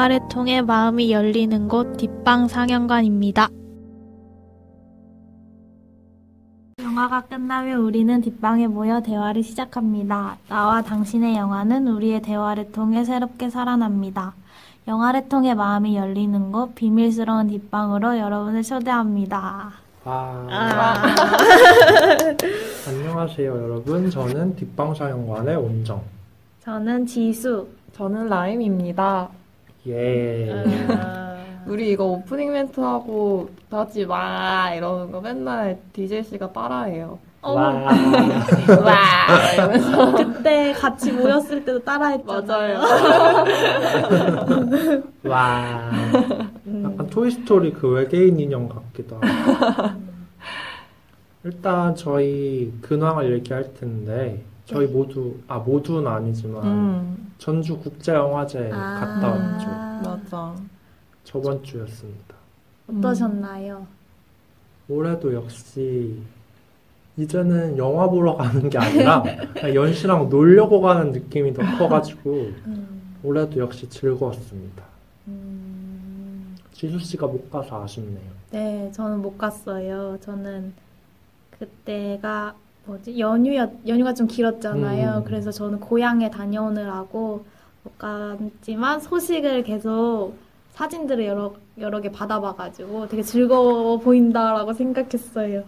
영화를 통해 마음이 열리는 곳 뒷방 상영관입니다. 영화가 끝나면 우리는 뒷방에 모여 대화를 시작합니다. 나와 당신의 영화는 우리의 대화를 통해 새롭게 살아납니다. 영화를 통해 마음이 열리는 곳 비밀스러운 뒷방으로 여러분을 초대합니다. 안녕하세요 여러분. 저는 뒷방사영관의 온정. 저는 지수. 저는 라임입니다. 예. 우리 이거 오프닝 멘트 하고 다 같이 와 이러는 거 맨날 DJ씨가 따라해요. 와. 이러면서. 그때 같이 모였을 때도 따라했잖아요. 맞아요. 와. 약간 토이스토리 그 외계인 인형 같기도 하고. 일단 저희 근황을 얘기할 텐데 저희 모두는 아니지만 전주국제영화제 갔다 왔죠. 맞아. 저번 주였습니다. 어떠셨나요? 올해도 역시 이제는 영화 보러 가는 게 아니라 그냥 연시랑 놀려고 가는 느낌이 더 커가지고 올해도 역시 즐거웠습니다. 지수 씨가 못 가서 아쉽네요. 네, 저는 못 갔어요. 저는 그때가 연휴가 좀 길었잖아요. 그래서 저는 고향에 다녀오느라고 못 갔지만 소식을 계속 사진들을 여러 개 받아봐가지고 되게 즐거워 보인다라고 생각했어요.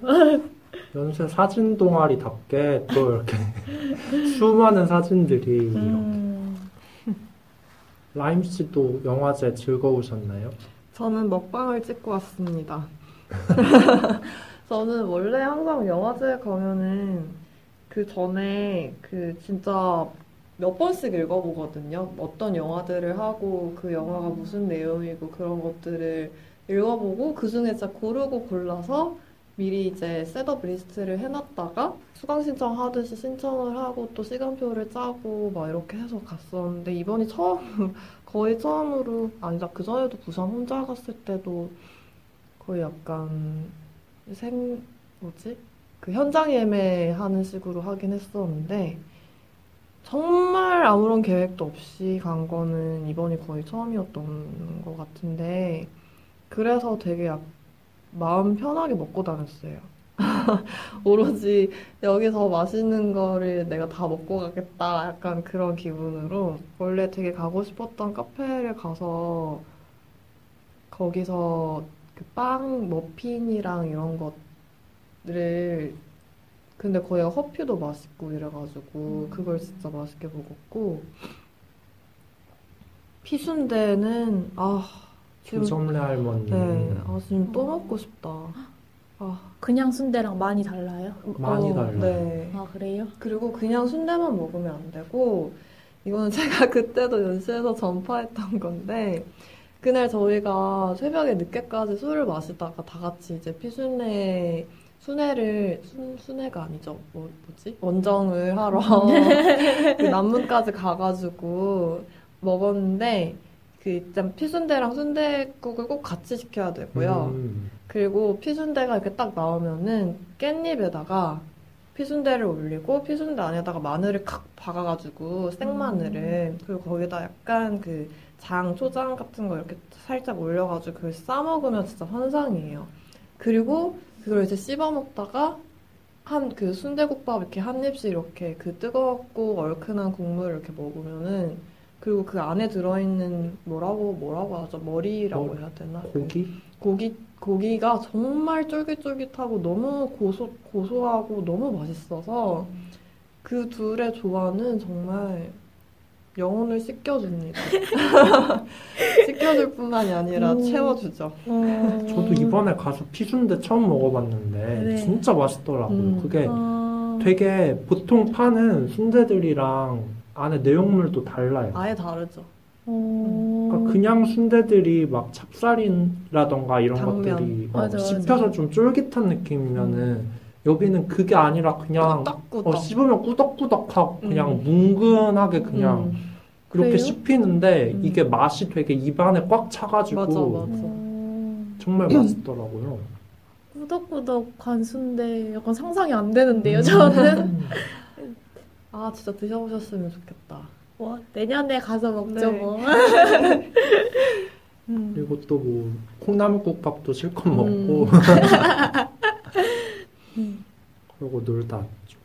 연세 사진 동아리답게 또 이렇게 수많은 사진들이 이렇게. 라임 씨도 영화제 즐거우셨나요? 저는 먹방을 찍고 왔습니다. 저는 원래 항상 영화제 가면은 그 전에 그 진짜 몇 번씩 읽어보거든요. 어떤 영화들을 하고 그 영화가 무슨 내용이고 그런 것들을 읽어보고 그 중에 진짜 고르고 골라서 미리 이제 셋업 리스트를 해놨다가 수강 신청하듯이 신청을 하고 또 시간표를 짜고 막 이렇게 해서 갔었는데 이번이 거의 처음으로 아니다 그 전에도 부산 혼자 갔을 때도 거의 약간 그 현장 예매하는 식으로 하긴 했었는데 정말 아무런 계획도 없이 간 거는 이번이 거의 처음이었던 것 같은데 그래서 되게 마음 편하게 먹고 다녔어요. 오로지 여기서 맛있는 거를 내가 다 먹고 가겠다 약간 그런 기분으로 원래 되게 가고 싶었던 카페를 가서 거기서 그 빵 머핀이랑 이런 것들을 근데 거기가 커피도 맛있고 이래가지고 그걸 진짜 맛있게 먹었고 피순대는 지금 조정래 할머니. 네, 지금 또 먹고 싶다. 그냥 순대랑 많이 달라요? 많이 달라요. 네. 그래요? 그리고 그냥 순대만 먹으면 안 되고 이거는 제가 그때도 연수에서 전파했던 건데 그날 저희가 새벽에 늦게까지 술을 마시다가 다 같이 이제 순회가 아니죠. 뭐지? 원정을 하러 그 남문까지 가가지고 먹었는데 그 일단 피순대랑 순대국을 꼭 같이 시켜야 되고요. 그리고 피순대가 이렇게 딱 나오면은 깻잎에다가 피순대를 올리고 피순대 안에다가 마늘을 칵 박아가지고 생마늘을 그리고 거기다 약간 그 초장 같은 거 이렇게 살짝 올려가지고 그걸 싸 먹으면 진짜 환상이에요. 그리고 그걸 이제 씹어 먹다가 그 순대국밥 이렇게 한 입씩 이렇게 그 뜨겁고 얼큰한 국물을 이렇게 먹으면은 그리고 그 안에 들어있는 뭐라고 하죠? 머리라고 해야 되나? 고기가 정말 쫄깃쫄깃하고 너무 고소하고 너무 맛있어서 그 둘의 조화는 정말 영혼을 씻겨줍니다. 씻겨줄 뿐만이 아니라 채워주죠. 저도 이번에 가서 피순대 처음 먹어봤는데 네. 진짜 맛있더라고요. 그게 되게 보통 파는 순대들이랑 안에 내용물도 달라요. 아예 다르죠. 그러니까 그냥 순대들이 막 찹쌀이라던가 이런 당면. 것들이 맞아. 씹혀서 좀 쫄깃한 느낌이면은 여기는 그게 아니라 그냥 꾸덕꾸덕. 씹으면 꾸덕꾸덕하고 그냥 뭉근하게 그냥 그렇게 그래요? 씹히는데 이게 맛이 되게 입안에 꽉 차가지고 맞아. 정말 맛있더라고요. 꾸덕꾸덕한 순대 약간 상상이 안 되는데요, 저는. 진짜 드셔보셨으면 좋겠다. 뭐 내년에 가서 먹죠 네. 뭐. 그리고 또 뭐 콩나물국밥도 실컷 먹고 그러고 놀다 왔죠.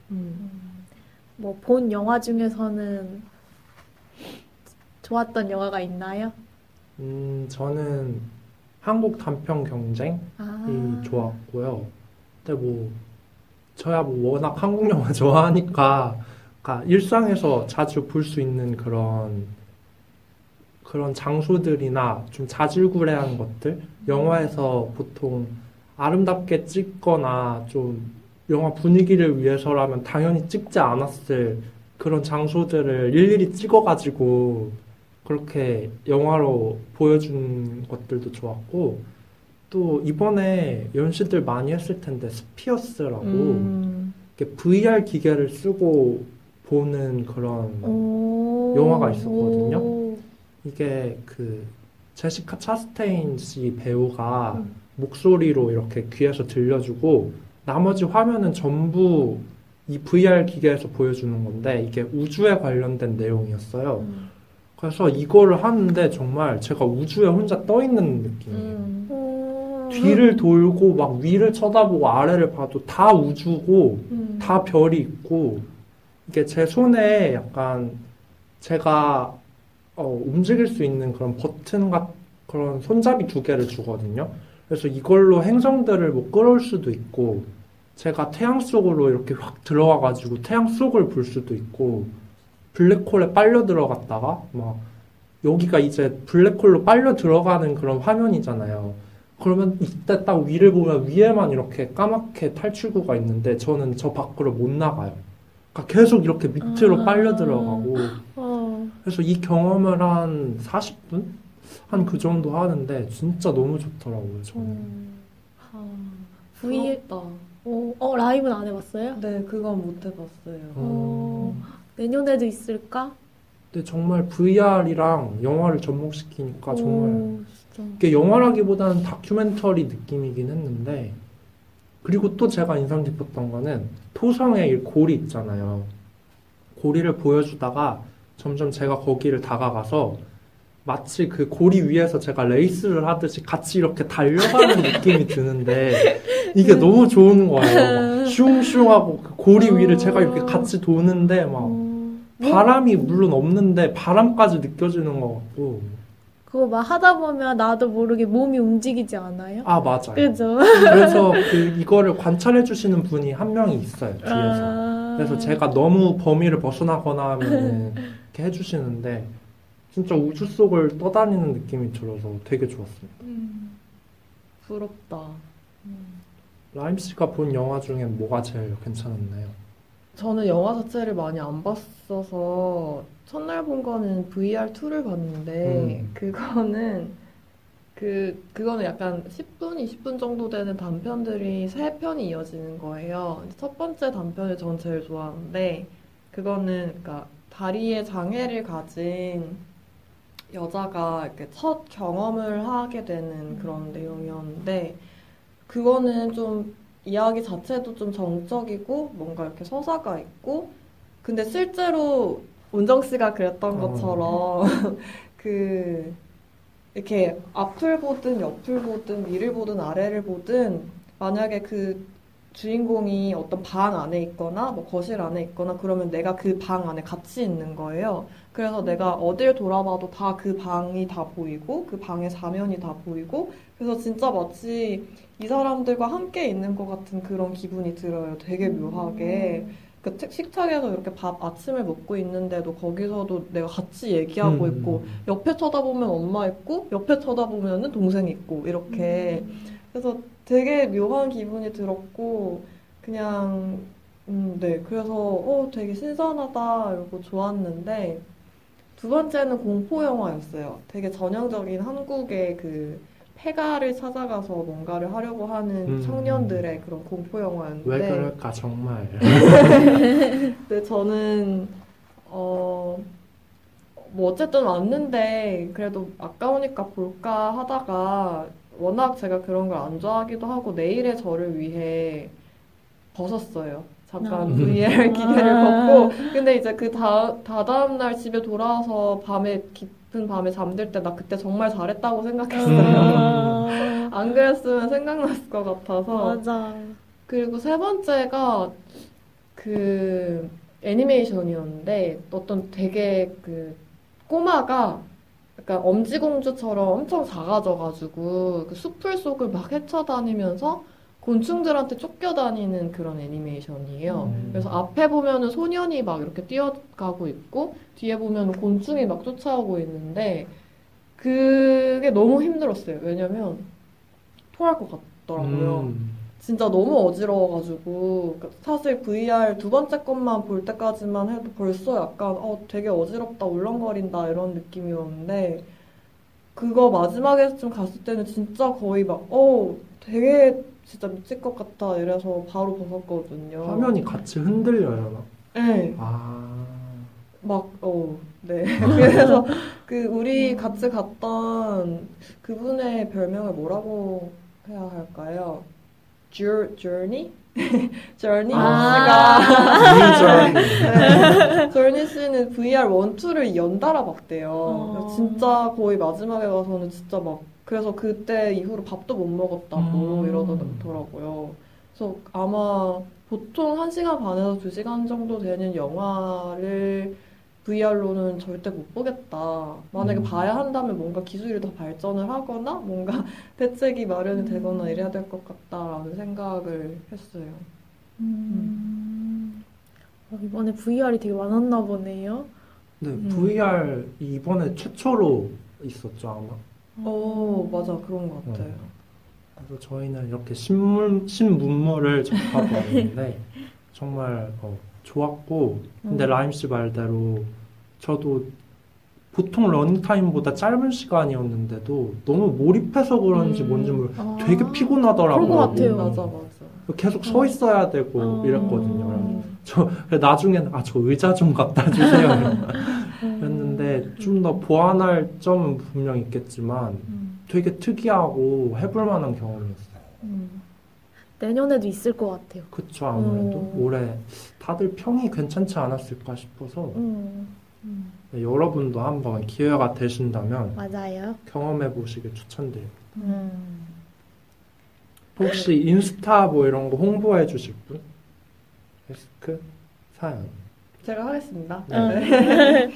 뭐 본 영화 중에서는 좋았던 영화가 있나요? 저는 한국 단편 경쟁이 좋았고요. 근데 뭐 저야 뭐 워낙 한국 영화 좋아하니까 그러니까 일상에서 자주 볼 수 있는 그런 장소들이나 좀 자질구레한 것들 영화에서 보통 아름답게 찍거나 좀 영화 분위기를 위해서라면 당연히 찍지 않았을 그런 장소들을 일일이 찍어가지고 그렇게 영화로 보여준 것들도 좋았고 또 이번에 연시들 많이 했을 텐데 스피어스라고 이렇게 VR 기계를 쓰고 보는 그런 영화가 있었거든요. 이게 그 제시카 차스테인 씨 배우가 목소리로 이렇게 귀에서 들려주고 나머지 화면은 전부 이 VR 기계에서 보여주는 건데 이게 우주에 관련된 내용이었어요. 그래서 이거를 하는데 정말 제가 우주에 혼자 떠 있는 느낌이에요. 뒤를 돌고 막 위를 쳐다보고 아래를 봐도 다 우주고 다 별이 있고 이게 제 손에 약간 제가 움직일 수 있는 그런 버튼 그런 손잡이 2개를 주거든요. 그래서 이걸로 행성들을 뭐 끌어올 수도 있고 제가 태양 속으로 이렇게 확 들어가가지고 태양 속을 볼 수도 있고 블랙홀에 빨려 들어갔다가 막 여기가 이제 블랙홀로 빨려 들어가는 그런 화면이잖아요. 그러면 이때 딱 위를 보면 위에만 이렇게 까맣게 탈출구가 있는데 저는 저 밖으로 못 나가요. 그러니까 계속 이렇게 밑으로 빨려 들어가고 그래서 이 경험을 한 40분? 한 그 정도 하는데 진짜 너무 좋더라고요, 저는. 부럽다. 라이브는 안 해봤어요? 네, 그건 못 해봤어요. 내년에도 있을까? 근데 정말 VR이랑 영화를 접목시키니까 정말 진짜. 이게 영화라기보다는 다큐멘터리 느낌이긴 했는데 그리고 또 제가 인상 깊었던 거는 토성의 이 고리 있잖아요. 고리를 보여주다가 점점 제가 거기를 다가가서 마치 그 고리 위에서 제가 레이스를 하듯이 같이 이렇게 달려가는 느낌이 드는데 이게 너무 좋은 거예요. 막 슝슝하고 그 고리 위를 제가 이렇게 같이 도는데 막 바람이 물론 없는데 바람까지 느껴지는 것 같고 그거 막 하다 보면 나도 모르게 몸이 움직이지 않아요? 아 맞아요. 그죠? 그래서 이거를 관찰해 주시는 분이 한 명이 있어요 뒤에서. 그래서 제가 너무 범위를 벗어나거나 하면 이렇게 해주시는데 진짜 우주 속을 떠다니는 느낌이 들어서 되게 좋았습니다. 부럽다. 라임 씨가 본 영화 중에 뭐가 제일 괜찮았나요? 저는 영화 자체를 많이 안 봤어서 첫날 본 거는 VR2를 봤는데 그거는 약간 10분, 20분 정도 되는 단편들이 3편이 이어지는 거예요. 첫 번째 단편을 전 제일 좋아하는데 그거는 그러니까 다리에 장애를 가진 여자가 이렇게 첫 경험을 하게 되는 그런 내용이었는데 그거는 좀 이야기 자체도 좀 정적이고 뭔가 이렇게 서사가 있고 근데 실제로 운정 씨가 그랬던 것처럼 그 이렇게 앞을 보든 옆을 보든 위를 보든 아래를 보든 만약에 그 주인공이 어떤 방 안에 있거나 뭐 거실 안에 있거나 그러면 내가 그 방 안에 같이 있는 거예요. 그래서 내가 어딜 돌아봐도 다 그 방이 다 보이고 그 방의 사면이 다 보이고 그래서 진짜 마치 이 사람들과 함께 있는 것 같은 그런 기분이 들어요. 되게 묘하게. 그 식탁에서 이렇게 아침을 먹고 있는데도 거기서도 내가 같이 얘기하고 있고 옆에 쳐다보면 엄마 있고 옆에 쳐다보면은 동생 있고 이렇게 그래서 되게 묘한 기분이 들었고 그냥 네 그래서 되게 신선하다 이러고 좋았는데 두 번째는 공포 영화였어요. 되게 전형적인 한국의 그 폐가를 찾아가서 뭔가를 하려고 하는 청년들의 그런 공포 영화였는데 왜 그럴까 정말. 근데 저는 뭐 어쨌든 왔는데 그래도 아까우니까 볼까 하다가 워낙 제가 그런 걸 안 좋아하기도 하고 내일의 저를 위해 벗었어요. 잠깐 VR 기계를 걷고 근데 이제 그 다다음 날 집에 돌아와서 깊은 밤에 잠들 때 나 그때 정말 잘했다고 생각했어요. 안 그랬으면 생각났을 것 같아서. 맞아. 그리고 세 번째가 그 애니메이션이었는데 어떤 되게 그 꼬마가 약간 엄지공주처럼 엄청 작아져가지고 그 숲을 속을 막 헤쳐다니면서 곤충들한테 쫓겨다니는 그런 애니메이션이에요. 그래서 앞에 보면은 소년이 막 이렇게 뛰어가고 있고 뒤에 보면은 곤충이 막 쫓아오고 있는데 그게 너무 힘들었어요. 왜냐면 토할 것 같더라고요. 진짜 너무 어지러워가지고 사실 VR 두 번째 것만 볼 때까지만 해도 벌써 약간 되게 어지럽다 울렁거린다 이런 느낌이었는데 그거 마지막에쯤 갔을 때는 진짜 거의 막 되게 진짜 미칠 것 같다 이래서 바로 벗었거든요. 화면이 같이 흔들려요. 네. 아. 네. 그래서 우리 같이 갔던 그분의 별명을 뭐라고 해야 할까요? journey? journey 씨가 journey 씨는 VR 1, 2를 연달아 봤대요. 그래서 진짜 거의 마지막에 가서는 진짜 막 그래서 그때 이후로 밥도 못 먹었다고 이러더라고요. 그래서 아마 보통 1시간 반에서 2시간 정도 되는 영화를 VR로는 절대 못 보겠다. 만약에 봐야 한다면 뭔가 기술이 더 발전을 하거나 뭔가 대책이 마련이 되거나 이래야 될 것 같다라는 생각을 했어요. 이번에 VR이 되게 많았나 보네요. 네, VR 이번에 최초로 있었죠, 아마. 맞아. 그런 것 같아요. 그래서 저희는 이렇게 신문물을 접하고 왔는데 정말 좋았고 근데 라임 씨 말대로 저도 보통 러닝타임보다 짧은 시간이었는데도 너무 몰입해서 그런지 뭔지 되게 피곤하더라고요. 그런 것 같아요. 맞아. 계속 서 있어야 되고 이랬거든요. 나중에는 저 의자 좀 갖다 주세요. 그랬는데 좀 더 보완할 점은 분명 있겠지만 되게 특이하고 해볼 만한 경험이었어요. 내년에도 있을 것 같아요. 그쵸, 아무래도 올해 다들 평이 괜찮지 않았을까 싶어서 네, 여러분도 한번 기회가 되신다면 맞아요. 경험해 보시길 추천드립니다. 혹시 인스타 뭐 이런 거 홍보해 주실 분? 데스크? 사연? 제가 하겠습니다. 네.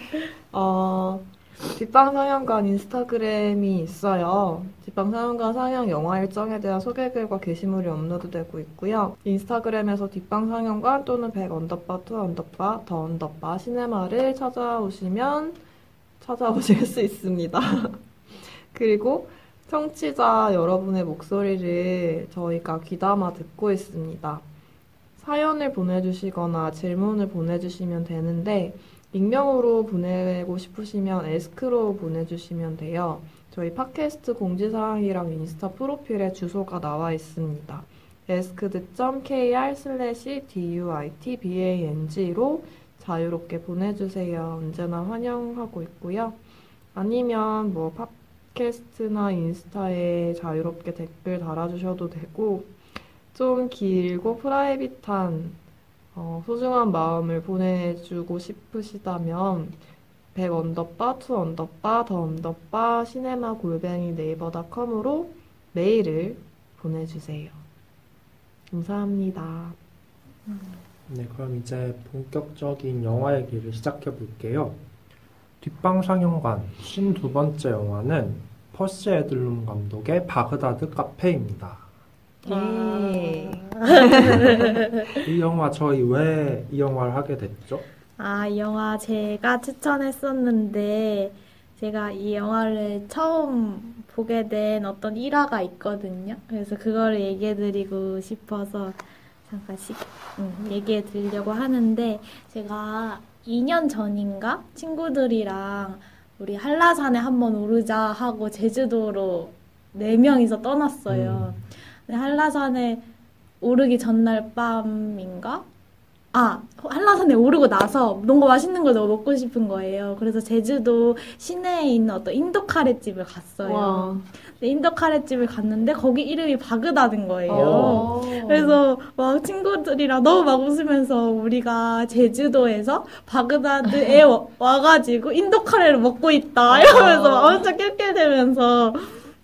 뒷방상영관 인스타그램이 있어요. 뒷방상영관 상영 영화 일정에 대한 소개글과 게시물이 업로드되고 있고요. 인스타그램에서 뒷방상영관 또는 100_2_ 더_ 시네마를 찾아오실 수 있습니다. 그리고 청취자 여러분의 목소리를 저희가 귀담아 듣고 있습니다. 사연을 보내주시거나 질문을 보내주시면 되는데 익명으로 보내고 싶으시면 에스크로 보내주시면 돼요. 저희 팟캐스트 공지사항이랑 인스타 프로필에 주소가 나와 있습니다. asked.kr/duitbang로 자유롭게 보내주세요. 언제나 환영하고 있고요. 아니면 팟캐스트나 인스타에 자유롭게 댓글 달아주셔도 되고 좀 길고 프라이빗한 소중한 마음을 보내주고 싶으시다면 100_2_ 시네마@네이버.com으로 메일을 보내주세요. 감사합니다. 네, 그럼 이제 본격적인 영화 얘기를 시작해 볼게요. 뒷방상영관 52번째 영화는 퍼시 애들룸 감독의 바그다드 카페입니다. 이 영화 저희 왜 이 영화를 하게 됐죠? 이 영화 제가 추천했었는데 제가 이 영화를 처음 보게 된 어떤 일화가 있거든요. 그래서 그거를 얘기해드리고 싶어서 잠깐씩 얘기해드리려고 하는데 제가 2년 전인가 친구들이랑 우리 한라산에 한번 오르자 하고 제주도로 4명이서 떠났어요. 한라산에 오르기 전날 밤인가? 한라산에 오르고 나서 뭔가 맛있는 걸 너무 먹고 싶은 거예요. 그래서 제주도 시내에 있는 어떤 인도 카레집을 갔어요. 와. 근데 인도 카레집을 갔는데 거기 이름이 바그다드인 거예요. 어. 그래서 막 친구들이랑 너무 막 웃으면서 우리가 제주도에서 바그다드에 와가지고 인도 카레를 먹고 있다 이러면서 막 엄청 낄낄대면서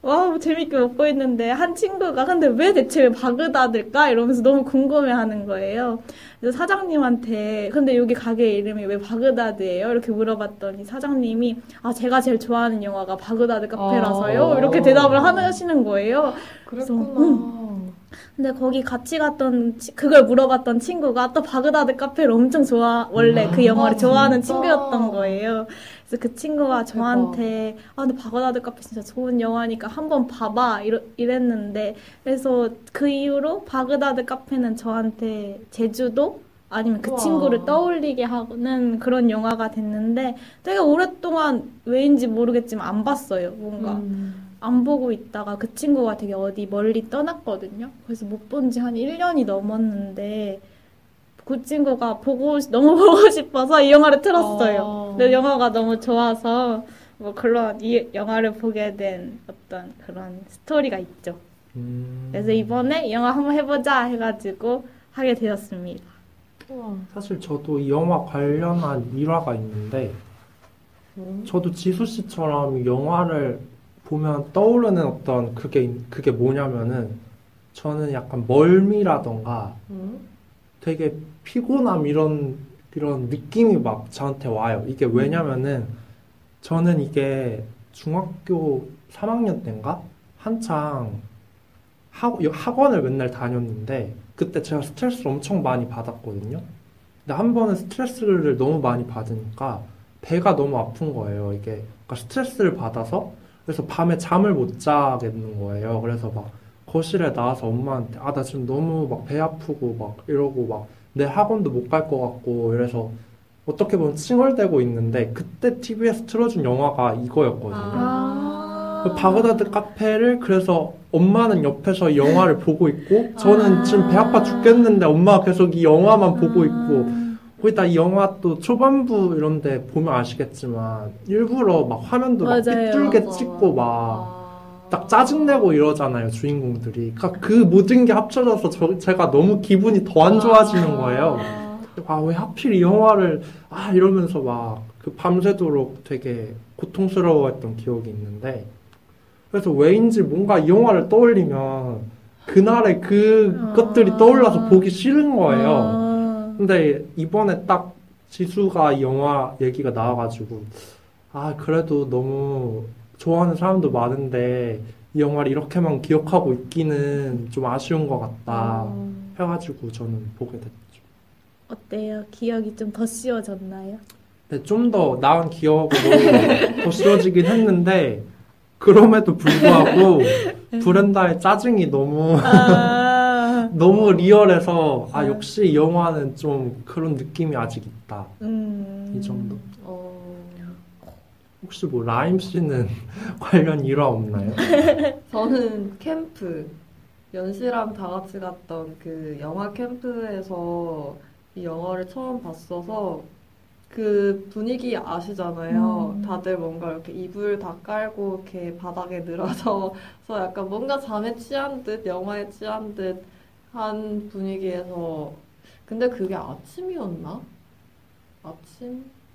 와 재밌게 먹고 있는데 한 친구가 근데 왜 대체 왜 바그다드일까 이러면서 너무 궁금해하는 거예요. 그래서 사장님한테 근데 여기 가게 이름이 왜 바그다드예요? 이렇게 물어봤더니 사장님이 제가 제일 좋아하는 영화가 바그다드 카페라서요. 이렇게 대답을 하시는 거예요. 그랬구나. 근데 거기 같이 갔던 그걸 물어봤던 친구가 또 바그다드 카페를 엄청 원래 그 영화를 좋아하는 진짜? 친구였던 거예요. 그래서 그 친구가 저한테 근데 바그다드 카페 진짜 좋은 영화니까 한번 봐봐 이랬는데 그래서 그 이후로 바그다드 카페는 저한테 제주도 아니면 그 우와. 친구를 떠올리게 하는 그런 영화가 됐는데 되게 오랫동안 왜인지 모르겠지만 안 봤어요. 뭔가 안 보고 있다가 그 친구가 되게 어디 멀리 떠났거든요. 그래서 못 본 지 한 1년이 넘었는데 그 친구가 너무 보고 싶어서 이 영화를 틀었어요. 근데 영화가 너무 좋아서 뭐 그런 이 영화를 보게 된 어떤 그런 스토리가 있죠. 그래서 이번에 이 영화 한번 해보자 해가지고 하게 되었습니다. 사실 저도 이 영화 관련한 일화가 있는데 저도 지수 씨처럼 영화를 보면 떠오르는 어떤 그게 뭐냐면은 저는 약간 멀미라던가 되게 피곤함 이런 느낌이 막 저한테 와요. 이게 왜냐면은 저는 이게 중학교 3학년 때인가? 한창 학원을 맨날 다녔는데 그때 제가 스트레스를 엄청 많이 받았거든요. 근데 한 번은 스트레스를 너무 많이 받으니까 배가 너무 아픈 거예요. 이게 그러니까 스트레스를 받아서 그래서 밤에 잠을 못 자겠는 거예요. 그래서 막 거실에 나와서 엄마한테 나 지금 너무 막 배 아프고 막 이러고 막 내 학원도 못 갈 것 같고 이래서 어떻게 보면 칭얼대고 있는데 그때 TV에서 틀어준 영화가 이거였거든요. 바그다드 카페를 그래서 엄마는 옆에서 이 영화를 보고 있고 저는 지금 배 아파 죽겠는데 엄마가 계속 이 영화만 보고 있고 거기다 이 영화 또 초반부 이런데 보면 아시겠지만 일부러 막 화면도 막 삐뚤게 찍고 막 딱 짜증내고 이러잖아요 주인공들이. 그러니까 그 모든 게 합쳐져서 제가 너무 기분이 더 안 좋아지는 거예요. 왜 하필 이 영화를 이러면서 막 그 밤새도록 되게 고통스러워했던 기억이 있는데 그래서 왜인지 뭔가 이 영화를 떠올리면 그날의 그것들이 떠올라서 보기 싫은 거예요. 근데 이번에 딱 지수가 이 영화 얘기가 나와가지고 그래도 너무 좋아하는 사람도 많은데 이 영화를 이렇게만 기억하고 있기는 좀 아쉬운 것 같다 해가지고 저는 보게 됐죠. 어때요? 기억이 좀 더 씌워졌나요? 네, 좀 더 나은 기억으로 더 씌워지긴 했는데 그럼에도 불구하고 브렌다의 짜증이 너무 너무 리얼해서 역시 이 영화는 좀 그런 느낌이 아직 있다. 이 정도. 혹시 뭐 라임 씨는 관련 일화 없나요? 저는 캠프 연시랑 다 같이 갔던 그 영화 캠프에서 이 영화를 처음 봤어서 그 분위기 아시잖아요. 다들 뭔가 이렇게 이불 다 깔고 이렇게 바닥에 늘어져서 약간 뭔가 잠에 취한 듯 영화에 취한 듯 한 분위기에서 근데 그게 아침이었나?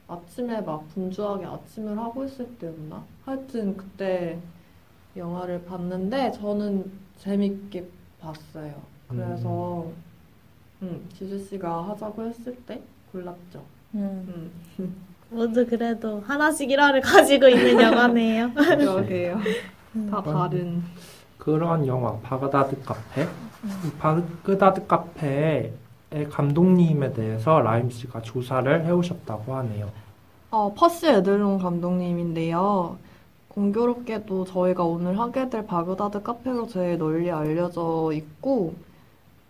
아침에 막 분주하게 아침을 하고 있을 때였나? 하여튼 그때 영화를 봤는데 저는 재밌게 봤어요. 그래서 지수 씨가 하자고 했을 때 골랐죠. 모두 그래도 하나씩 일화를 가지고 있는 영화네요. 그러게요. 다 다른. 그런 영화 바그다드 카페? 바그다드 카페의 감독님에 대해서 라임 씨가 조사를 해오셨다고 하네요. 퍼시 에들론 감독님인데요. 공교롭게도 저희가 오늘 하게 될 바그다드 카페로 제일 널리 알려져 있고,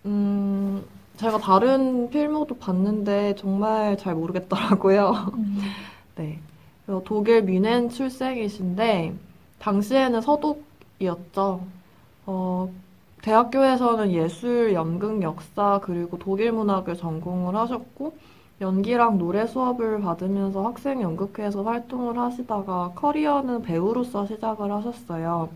제가 다른 필모도 봤는데 정말 잘 모르겠더라고요. 네. 그래서 독일 뮌헨 출생이신데, 당시에는 서독이었죠. 대학교에서는 예술, 연극, 역사, 그리고 독일 문학을 전공을 하셨고, 연기랑 노래 수업을 받으면서 학생 연극회에서 활동을 하시다가 커리어는 배우로서 시작을 하셨어요.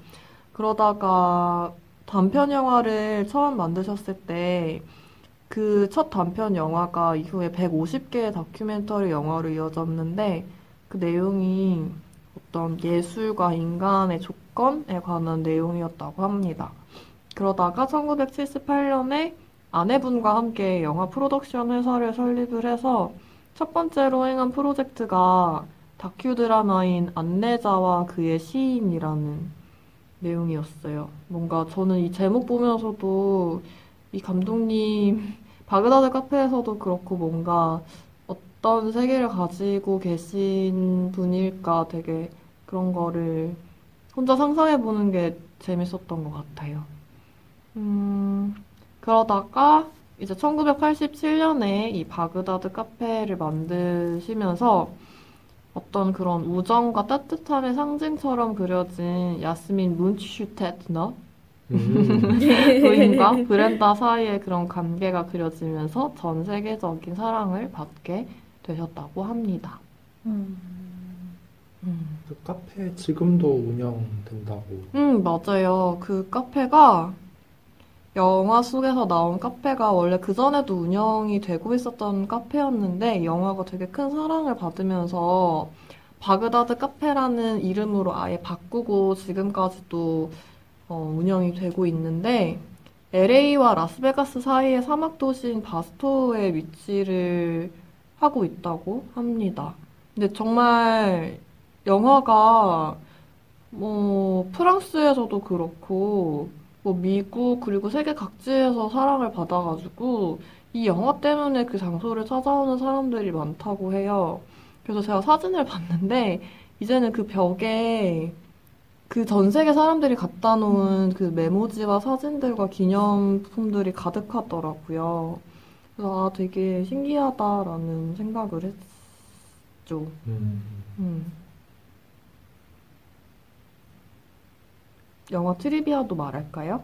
그러다가 단편 영화를 처음 만드셨을 때 그 첫 단편 영화가 이후에 150개의 다큐멘터리 영화로 이어졌는데 그 내용이 어떤 예술과 인간의 조건에 관한 내용이었다고 합니다. 그러다가 1978년에 아내분과 함께 영화 프로덕션 회사를 설립을 해서 첫 번째로 행한 프로젝트가 다큐 드라마인 안내자와 그의 시인이라는 내용이었어요. 뭔가 저는 이 제목 보면서도 이 감독님 바그다드 카페에서도 그렇고 뭔가 어떤 세계를 가지고 계신 분일까 되게 그런 거를 혼자 상상해 보는 게 재밌었던 것 같아요. 그러다가 이제 1987년에 이 바그다드 카페를 만드시면서 어떤 그런 우정과 따뜻함의 상징처럼 그려진 야스민 문슈테트너 부인과 브렌다 사이의 그런 관계가 그려지면서 전 세계적인 사랑을 받게 되셨다고 합니다. 음. 그 카페 지금도 운영된다고. 맞아요. 그 카페가 영화 속에서 나온 카페가 원래 그전에도 운영이 되고 있었던 카페였는데 영화가 되게 큰 사랑을 받으면서 바그다드 카페라는 이름으로 아예 바꾸고 지금까지도 운영이 되고 있는데 LA와 라스베가스 사이의 사막 도시인 바스토에 위치를 하고 있다고 합니다. 근데 정말 영화가 뭐 프랑스에서도 그렇고 뭐 미국 그리고 세계 각지에서 사랑을 받아가지고 이 영화 때문에 그 장소를 찾아오는 사람들이 많다고 해요. 그래서 제가 사진을 봤는데 이제는 그 벽에 그 전 세계 사람들이 갖다 놓은 그 메모지와 사진들과 기념품들이 가득하더라고요. 그래서 아, 되게 신기하다라는 생각을 했죠. 음. 영화 트리비아도 말할까요?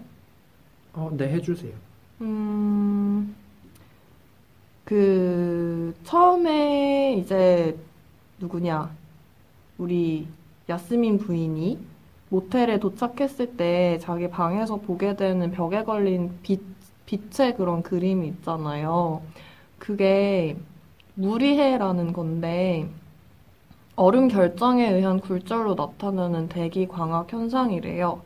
네, 해주세요. 처음에 이제 누구냐, 우리 야스민 부인이 모텔에 도착했을 때 자기 방에서 보게 되는 벽에 걸린 빛의 그런 그림이 있잖아요. 그게 무리해라는 건데, 얼음 결정에 의한 굴절로 나타나는 대기 광학 현상이래요.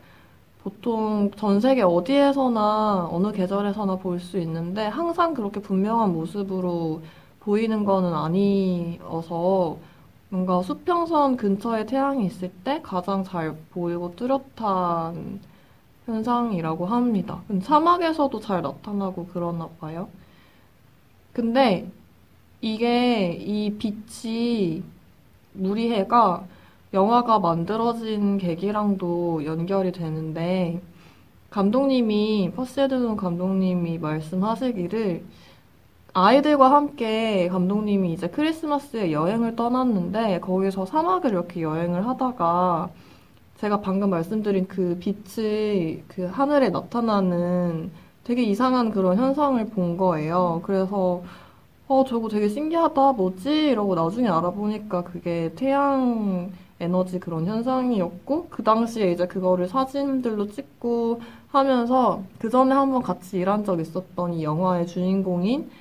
보통 전 세계 어디에서나 어느 계절에서나 볼 수 있는데 항상 그렇게 분명한 모습으로 보이는 거는 아니어서 뭔가 수평선 근처에 태양이 있을 때 가장 잘 보이고 뚜렷한 현상이라고 합니다. 근데 사막에서도 잘 나타나고 그러나 봐요. 근데 이 빛이 무리해가 영화가 만들어진 계기랑도 연결이 되는데 퍼시 제드슨 감독님이 말씀하시기를 아이들과 함께 감독님이 이제 크리스마스에 여행을 떠났는데 거기서 사막을 이렇게 여행을 하다가 제가 방금 말씀드린 그 빛이 그 하늘에 나타나는 되게 이상한 그런 현상을 본 거예요. 그래서 저거 되게 신기하다, 뭐지? 이러고 나중에 알아보니까 그게 태양 에너지 그런 현상이었고, 그 당시에 이제 그거를 사진들로 찍고 하면서, 그 전에 한번 같이 일한 적 있었던 이 영화의 주인공인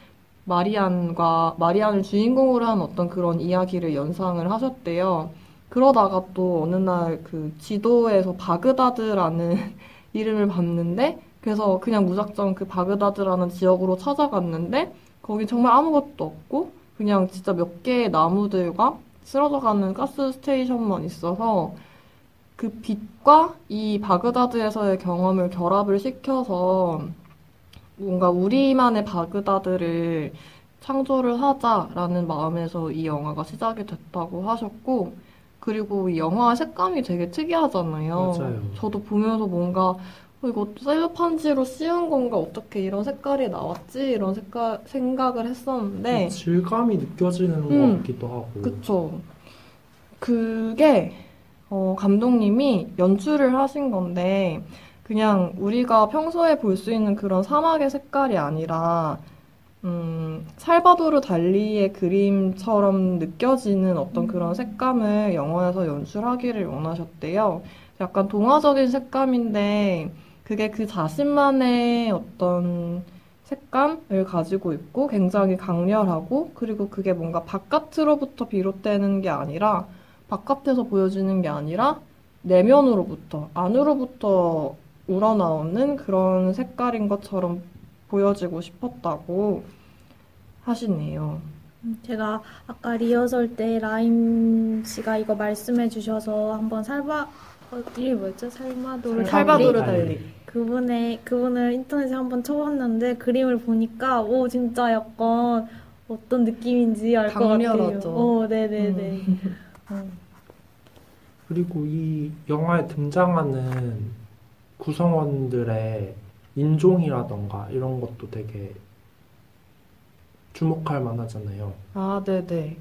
마리안을 주인공으로 한 어떤 그런 이야기를 연상을 하셨대요. 그러다가 또 어느 날 그 지도에서 바그다드라는 이름을 봤는데, 그래서 그냥 무작정 그 바그다드라는 지역으로 찾아갔는데, 거기 정말 아무것도 없고 그냥 진짜 몇 개의 나무들과 쓰러져가는 가스 스테이션만 있어서 그 빛과 이 바그다드에서의 경험을 결합을 시켜서 뭔가 우리만의 바그다드를 창조를 하자라는 마음에서 이 영화가 시작이 됐다고 하셨고, 그리고 이 영화 색감이 되게 특이하잖아요. 맞아요. 저도 보면서 뭔가 이거 셀로판지로 씌운 건가? 어떻게 이런 색깔이 나왔지? 이런 생각을 했었는데. 질감이 느껴지는 것 같기도 하고. 그쵸. 그게, 감독님이 연출을 하신 건데, 그냥 우리가 평소에 볼 수 있는 그런 사막의 색깔이 아니라 살바도르 달리의 그림처럼 느껴지는 어떤 그런 색감을 영화에서 연출하기를 원하셨대요. 약간 동화적인 색감인데 그게 그 자신만의 어떤 색감을 가지고 있고 굉장히 강렬하고 그리고 그게 뭔가 바깥으로부터 비롯되는 게 아니라 바깥에서 보여지는 게 아니라 내면으로부터 안으로부터 우러나오는 그런 색깔인 것처럼 보여지고 싶었다고 하시네요. 제가 아까 리허설 때 라임 씨가 이거 말씀해 주셔서 한번 이름이 뭐였죠? 살바도르 달리. 그분을 인터넷에 한번 쳐봤는데 그림을 보니까 오 진짜 약간 어떤 느낌인지 알 것 같아요. 강렬하죠. 네네네. 그리고 이 영화에 등장하는 구성원들의 인종이라던가 이런 것도 되게 주목할 만하잖아요. 아, 네네.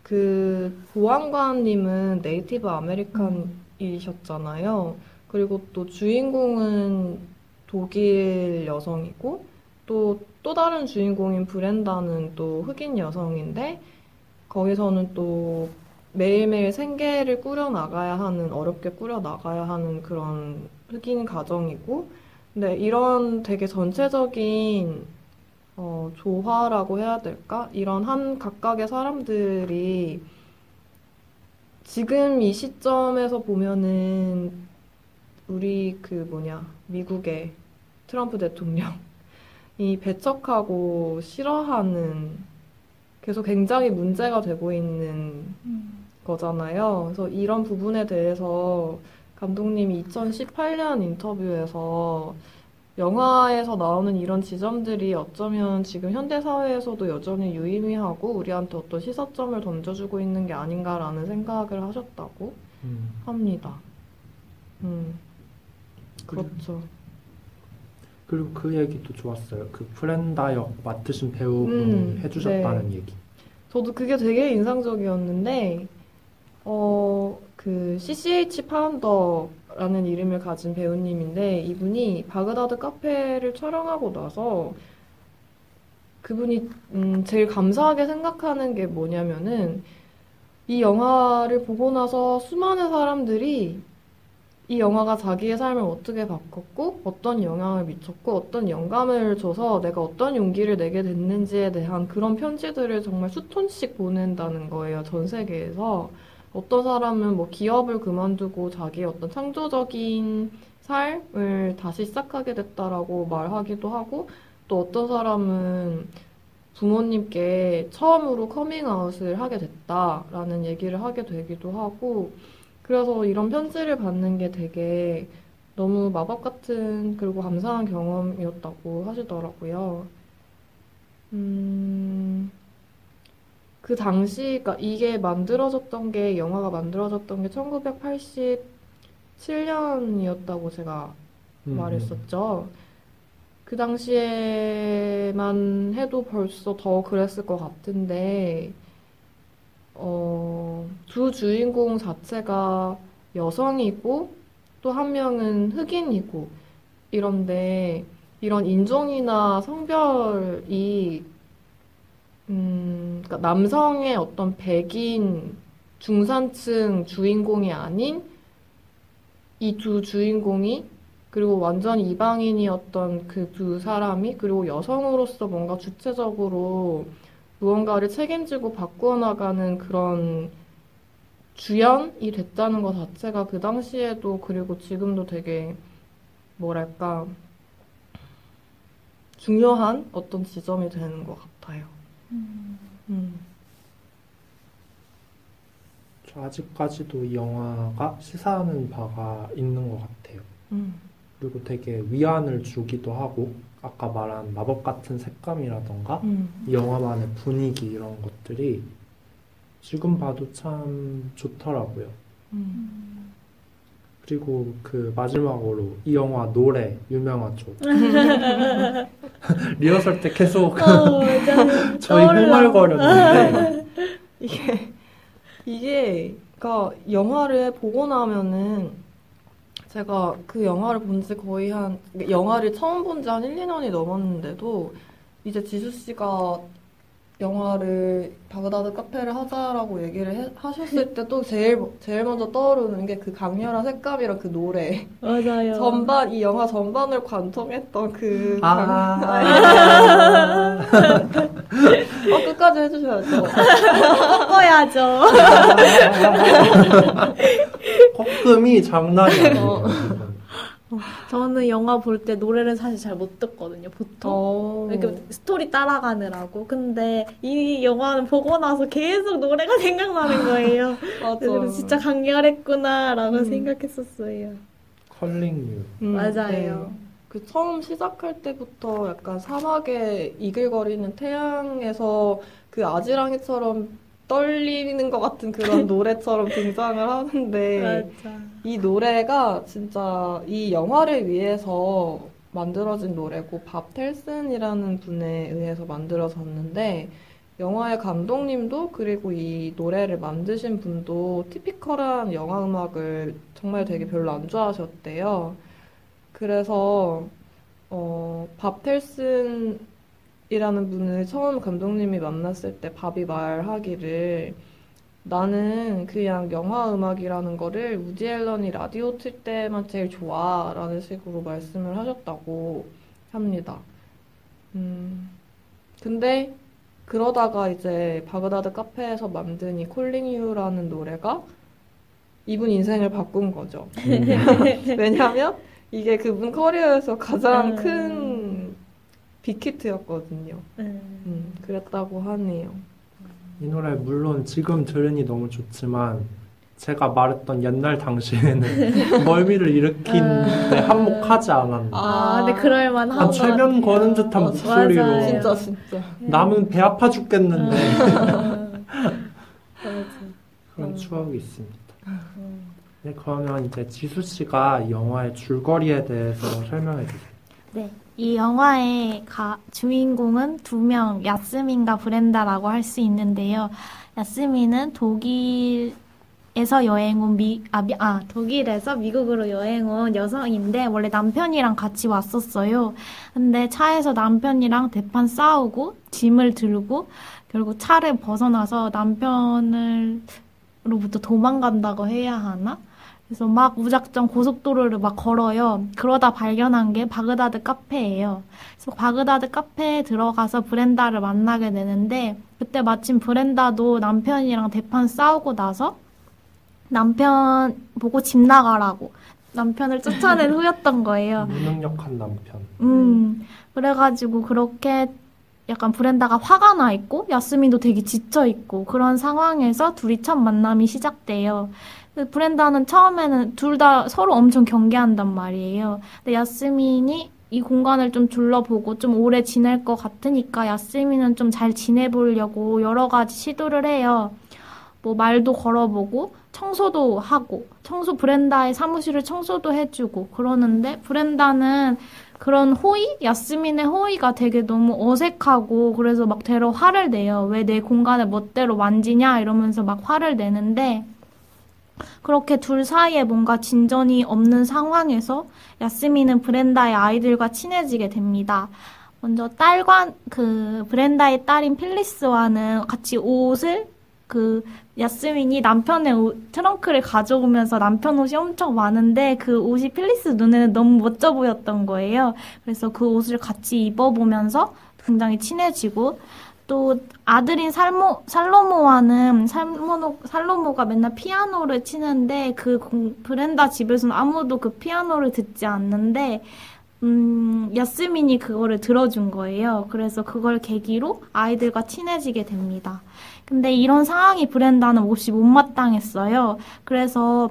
그 보안관님은 네이티브 아메리칸이셨잖아요. 그리고 또 주인공은 독일 여성이고 또 다른 주인공인 브렌다는 또 흑인 여성인데 거기서는 또 매일매일 생계를 어렵게 꾸려나가야 하는 그런 흑인 가정이고 근데 이런 되게 전체적인 조화라고 해야 될까? 이런 한 각각의 사람들이 지금 이 시점에서 보면은 우리 미국의 트럼프 대통령이 배척하고 싫어하는 계속 굉장히 문제가 되고 있는 거잖아요. 그래서 이런 부분에 대해서 감독님이 2018년 인터뷰에서 영화에서 나오는 이런 지점들이 어쩌면 지금 현대사회에서도 여전히 유의미하고 우리한테 어떤 시사점을 던져주고 있는 게 아닌가라는 생각을 하셨다고 합니다. 그렇죠. 그리고 그 얘기도 좋았어요. 그 프렌다 역 맡으신 배우분이 해주셨다는 얘기. 저도 그게 되게 인상적이었는데, 그 CCH 파운더라는 이름을 가진 배우님인데, 이분이 바그다드 카페를 촬영하고 나서 그분이 제일 감사하게 생각하는 게 뭐냐면은, 이 영화를 보고 나서 수많은 사람들이 이 영화가 자기의 삶을 어떻게 바꿨고 어떤 영향을 미쳤고 어떤 영감을 줘서 내가 어떤 용기를 내게 됐는지에 대한 그런 편지들을 정말 수톤씩 보낸다는 거예요. 전 세계에서. 어떤 사람은 뭐 기업을 그만두고 자기의 어떤 창조적인 삶을 다시 시작하게 됐다라고 말하기도 하고 또 어떤 사람은 부모님께 처음으로 커밍아웃을 하게 됐다라는 얘기를 하게 되기도 하고 그래서 이런 편지를 받는 게 되게 너무 마법 같은 그리고 감사한 경험이었다고 하시더라고요. 그 당시, 그러니까 영화가 만들어졌던 게 1987년이었다고 제가 말했었죠. 그 당시에만 해도 벌써 더 그랬을 것 같은데, 두 주인공 자체가 여성이고 또 한 명은 흑인이고 이런데 이런 인종이나 성별이 그러니까 남성의 어떤 백인 중산층 주인공이 아닌 이 두 주인공이 그리고 완전 이방인이었던 그 두 사람이 그리고 여성으로서 뭔가 주체적으로 무언가를 책임지고 바꾸어 나가는 그런 주연이 됐다는 것 자체가 그 당시에도 그리고 지금도 되게 뭐랄까 중요한 어떤 지점이 되는 것 같아요. 저 아직까지도 이 영화가 시사하는 바가 있는 것 같아요. 그리고 되게 위안을 주기도 하고 아까 말한 마법 같은 색감이라던가 이 영화만의 분위기 이런 것들이 지금 봐도 참 좋더라고요. 그리고 그 마지막으로 이 영화 노래 유명하죠. 리허설 때 계속 저희 흥얼거렸는데 이게 그러니까 영화를 보고 나면은 제가 그 영화를 본 지 거의 영화를 처음 본 지 한 1, 2년이 넘었는데도 이제 지수 씨가 영화를 바그다드 카페를 하자라고 얘기를 하셨을 때도 제일 먼저 떠오르는 게 그 강렬한 색감이랑 그 노래. 맞아요. 이 영화 전반을 관통했던 그 끝까지 해주셔야죠. 꺾어야죠. 콧금이 장난이 아니에요. 저는 영화 볼 때 노래를 사실 잘 못 듣거든요, 보통. 이렇게 스토리 따라가느라고. 근데 이 영화는 보고 나서 계속 노래가 생각나는 거예요. 맞아. 그래서 진짜 강렬했구나라고 생각했었어요. 컬링 유. 맞아요. 네. 그 처음 시작할 때부터 약간 사막에 이글거리는 태양에서 그 아지랑이처럼 떨리는 것 같은 그런 노래처럼 등장을 하는데 맞아. 이 노래가 진짜 이 영화를 위해서 만들어진 노래고 밥 텔슨이라는 분에 의해서 만들어졌는데 영화의 감독님도 그리고 이 노래를 만드신 분도 티피컬한 영화 음악을 정말 되게 별로 안 좋아하셨대요. 그래서 밥 텔슨이라는 분을 처음 감독님이 만났을 때 밥이 말하기를 나는 그냥 영화 음악이라는 거를 우디 앨런이 라디오 틀 때만 제일 좋아 라는 식으로 말씀을 하셨다고 합니다. 근데 그러다가 이제 바그다드 카페에서 만든 이 콜링 유라는 노래가 이분 인생을 바꾼 거죠. 왜냐하면 이게 그분 커리어에서 가장 큰 빅히트였거든요. 그랬다고 하네요. 이 노래 물론 지금 들으니 너무 좋지만 제가 말했던 옛날 당시에는 멀미를 일으키는데 한몫하지 않았나. 근데 그럴만 하고. 최면 거는 듯한 목소리로. 맞아요. 진짜. 남은 배 아파 죽겠는데. 맞아. 그런 추억이 있습니다. 네, 그러면 이제 지수 씨가 이 영화의 줄거리에 대해서 설명해 주세요. 네. 이 영화의 주인공은 두 명, 야스민과 브렌다라고 할 수 있는데요. 야스민은 독일에서 독일에서 미국으로 여행 온 여성인데 원래 남편이랑 같이 왔었어요. 근데 차에서 남편이랑 대판 싸우고 짐을 들고 결국 차를 벗어나서 남편으로부터 도망간다고 해야 하나? 그래서 막 무작정 고속도로를 막 걸어요. 그러다 발견한 게 바그다드 카페예요. 그래서 바그다드 카페에 들어가서 브렌다를 만나게 되는데 그때 마침 브렌다도 남편이랑 대판 싸우고 나서 남편 보고 집 나가라고 남편을 쫓아낸 후였던 거예요. 무능력한 남편. 그래가지고 그렇게 약간 브렌다가 화가 나 있고 야스민도 되게 지쳐 있고 그런 상황에서 둘이 첫 만남이 시작돼요. 브렌다는 처음에는 둘 다 서로 엄청 경계한단 말이에요. 근데 야스민이 이 공간을 좀 둘러보고 좀 오래 지낼 것 같으니까 야스민은 좀 잘 지내보려고 여러 가지 시도를 해요. 뭐 말도 걸어보고 청소도 하고 브렌다의 사무실을 청소도 해주고 그러는데 브렌다는 그런 야스민의 호의가 되게 너무 어색하고 그래서 막 되려 화를 내요. 왜 내 공간을 멋대로 만지냐 이러면서 막 화를 내는데 그렇게 둘 사이에 뭔가 진전이 없는 상황에서 야스민은 브렌다의 아이들과 친해지게 됩니다. 먼저 브렌다의 딸인 필리스와는 같이 옷을 야스민이 남편의 트렁크를 가져오면서 남편 옷이 엄청 많은데 그 옷이 필리스 눈에는 너무 멋져 보였던 거예요. 그래서 그 옷을 같이 입어보면서 굉장히 친해지고 또 아들인 살로모가 맨날 피아노를 치는데 브렌다 집에서는 아무도 그 피아노를 듣지 않는데 야스민이 그거를 들어준 거예요. 그래서 그걸 계기로 아이들과 친해지게 됩니다. 근데 이런 상황이 브렌다는 몹시 못마땅했어요. 그래서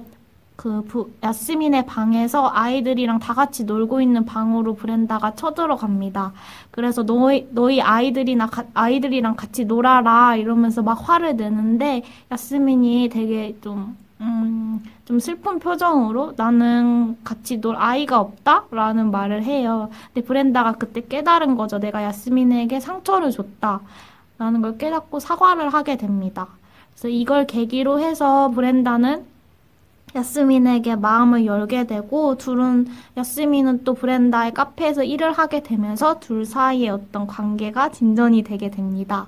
야스민의 방에서 아이들이랑 다 같이 놀고 있는 방으로 브렌다가 쳐들어갑니다. 그래서 너희 아이들이랑 같이 놀아라 이러면서 막 화를 내는데 야스민이 되게 좀 슬픈 표정으로 나는 같이 놀 아이가 없다? 라는 말을 해요. 근데 브렌다가 그때 깨달은 거죠. 내가 야스민에게 상처를 줬다. 라는 걸 깨닫고 사과를 하게 됩니다. 그래서 이걸 계기로 해서 브렌다는 야스민에게 마음을 열게 되고 야스민은 또 브렌다의 카페에서 일을 하게 되면서 둘 사이의 어떤 관계가 진전이 되게 됩니다.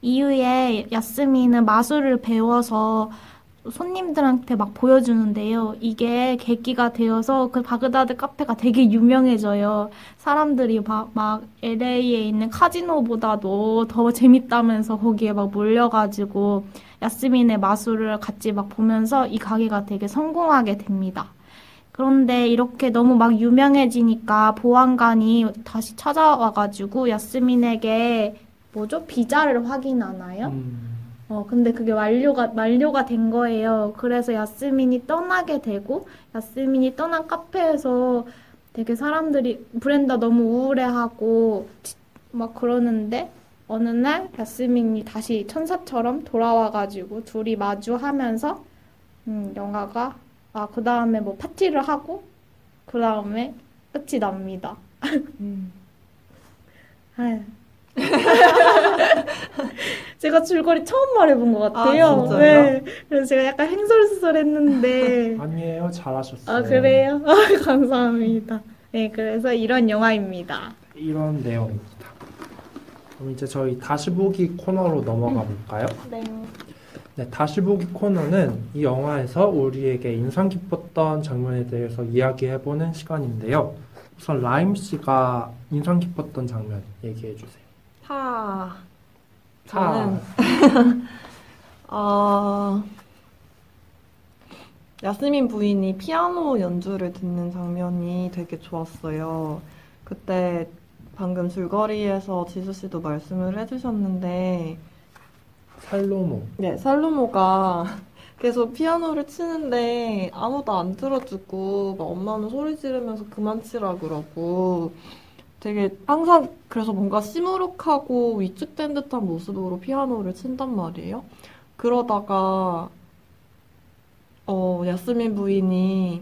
이후에 야스민은 마술을 배워서 손님들한테 막 보여주는데요. 이게 계기가 되어서 그 바그다드 카페가 되게 유명해져요. 사람들이 막 LA에 있는 카지노보다도 더 재밌다면서 거기에 막 몰려가지고 야스민의 마술을 같이 막 보면서 이 가게가 되게 성공하게 됩니다. 그런데 이렇게 너무 막 유명해지니까 보안관이 다시 찾아와가지고 야스민에게 뭐죠? 비자를 확인하나요? 근데 그게 만료가 된 거예요. 그래서 야스민이 떠나게 되고, 야스민이 떠난 카페에서 되게 사람들이 브렌다 너무 우울해하고, 막 그러는데, 어느 날 야스민이 다시 천사처럼 돌아와가지고, 둘이 마주하면서, 영화가, 그 다음에 뭐 파티를 하고, 그 다음에 끝이 납니다. 아휴. 제가 줄거리 처음 말해본 것 같아요. 아, 진짜요? 네. 그래서 제가 약간 횡설수설했는데. 아니에요, 잘하셨어요. 아, 그래요? 감사합니다. 네, 그래서 이런 영화입니다. 이런 내용입니다. 그럼 이제 저희 다시 보기 코너로 넘어가 볼까요? 네. 네, 다시 보기 코너는 이 영화에서 우리에게 인상 깊었던 장면에 대해서 이야기해보는 시간인데요. 우선 라임 씨가 인상 깊었던 장면 얘기해 주세요. 저는 야스민 부인이 피아노 연주를 듣는 장면이 되게 좋았어요. 그때 방금 줄거리에서 지수 씨도 말씀을 해주셨는데, 살로모. 네, 살로모가 계속 피아노를 치는데 아무도 안 들어주고, 막 엄마는 소리 지르면서 그만 치라 그러고, 되게 항상 그래서 뭔가 시무룩하고 위축된 듯한 모습으로 피아노를 친단 말이에요. 그러다가 야스민 부인이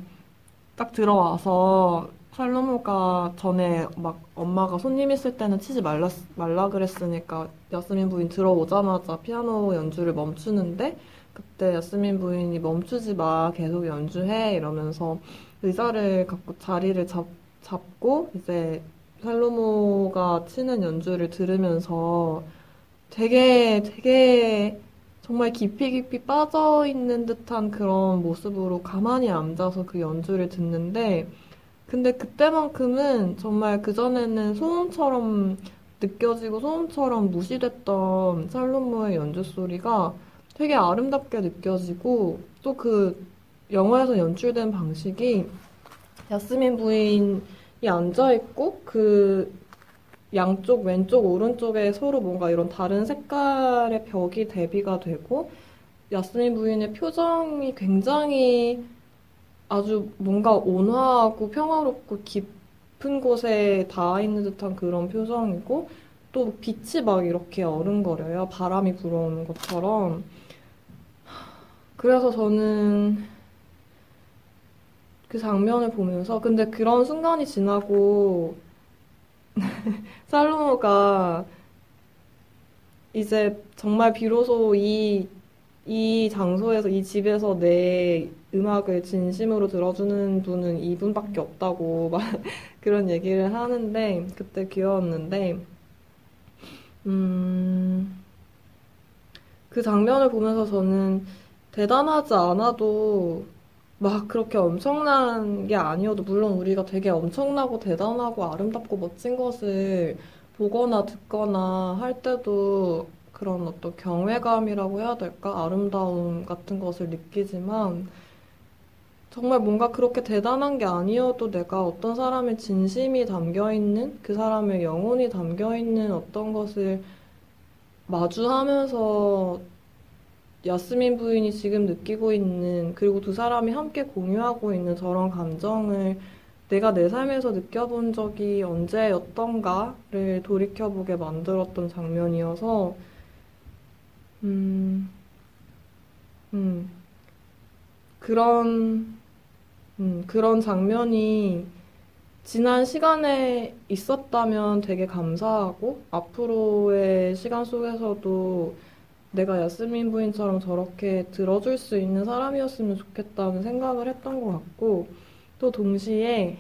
딱 들어와서 살로모가 전에 막 엄마가 손님 있을 때는 치지 말라 그랬으니까 야스민 부인 들어오자마자 피아노 연주를 멈추는데 그때 야스민 부인이 멈추지 마, 계속 연주해 이러면서 의자를 갖고 자리를 잡고 이제 살로모가 치는 연주를 들으면서 되게 정말 깊이 빠져있는 듯한 그런 모습으로 가만히 앉아서 그 연주를 듣는데 근데 그때만큼은 정말 그전에는 소음처럼 느껴지고 소음처럼 무시됐던 살로모의 연주 소리가 되게 아름답게 느껴지고 또 그 영화에서 연출된 방식이 야스민 부인이 앉아있고 그 양쪽 왼쪽 오른쪽에 서로 뭔가 이런 다른 색깔의 벽이 대비가 되고 야스민 부인의 표정이 굉장히 아주 뭔가 온화하고 평화롭고 깊은 곳에 닿아 있는 듯한 그런 표정이고 또 빛이 막 이렇게 어른거려요. 바람이 불어오는 것처럼. 그래서 저는 그 장면을 보면서 근데 그런 순간이 지나고 살로모가 이제 정말 비로소 이 장소에서 이 집에서 내 음악을 진심으로 들어주는 분은 이분밖에 없다고 막 그런 얘기를 하는데 그때 귀여웠는데 그 장면을 보면서 저는 대단하지 않아도 막 그렇게 엄청난 게 아니어도 물론 우리가 되게 엄청나고 대단하고 아름답고 멋진 것을 보거나 듣거나 할 때도 그런 어떤 경외감이라고 해야 될까? 아름다움 같은 것을 느끼지만 정말 뭔가 그렇게 대단한 게 아니어도 내가 어떤 사람의 진심이 담겨있는 그 사람의 영혼이 담겨있는 어떤 것을 마주하면서 야스민 부인이 지금 느끼고 있는 그리고 두 사람이 함께 공유하고 있는 저런 감정을 내가 내 삶에서 느껴본 적이 언제였던가를 돌이켜보게 만들었던 장면이어서 그런 장면이 지난 시간에 있었다면 되게 감사하고 앞으로의 시간 속에서도 내가 야스민 부인처럼 저렇게 들어줄 수 있는 사람이었으면 좋겠다는 생각을 했던 것 같고, 또 동시에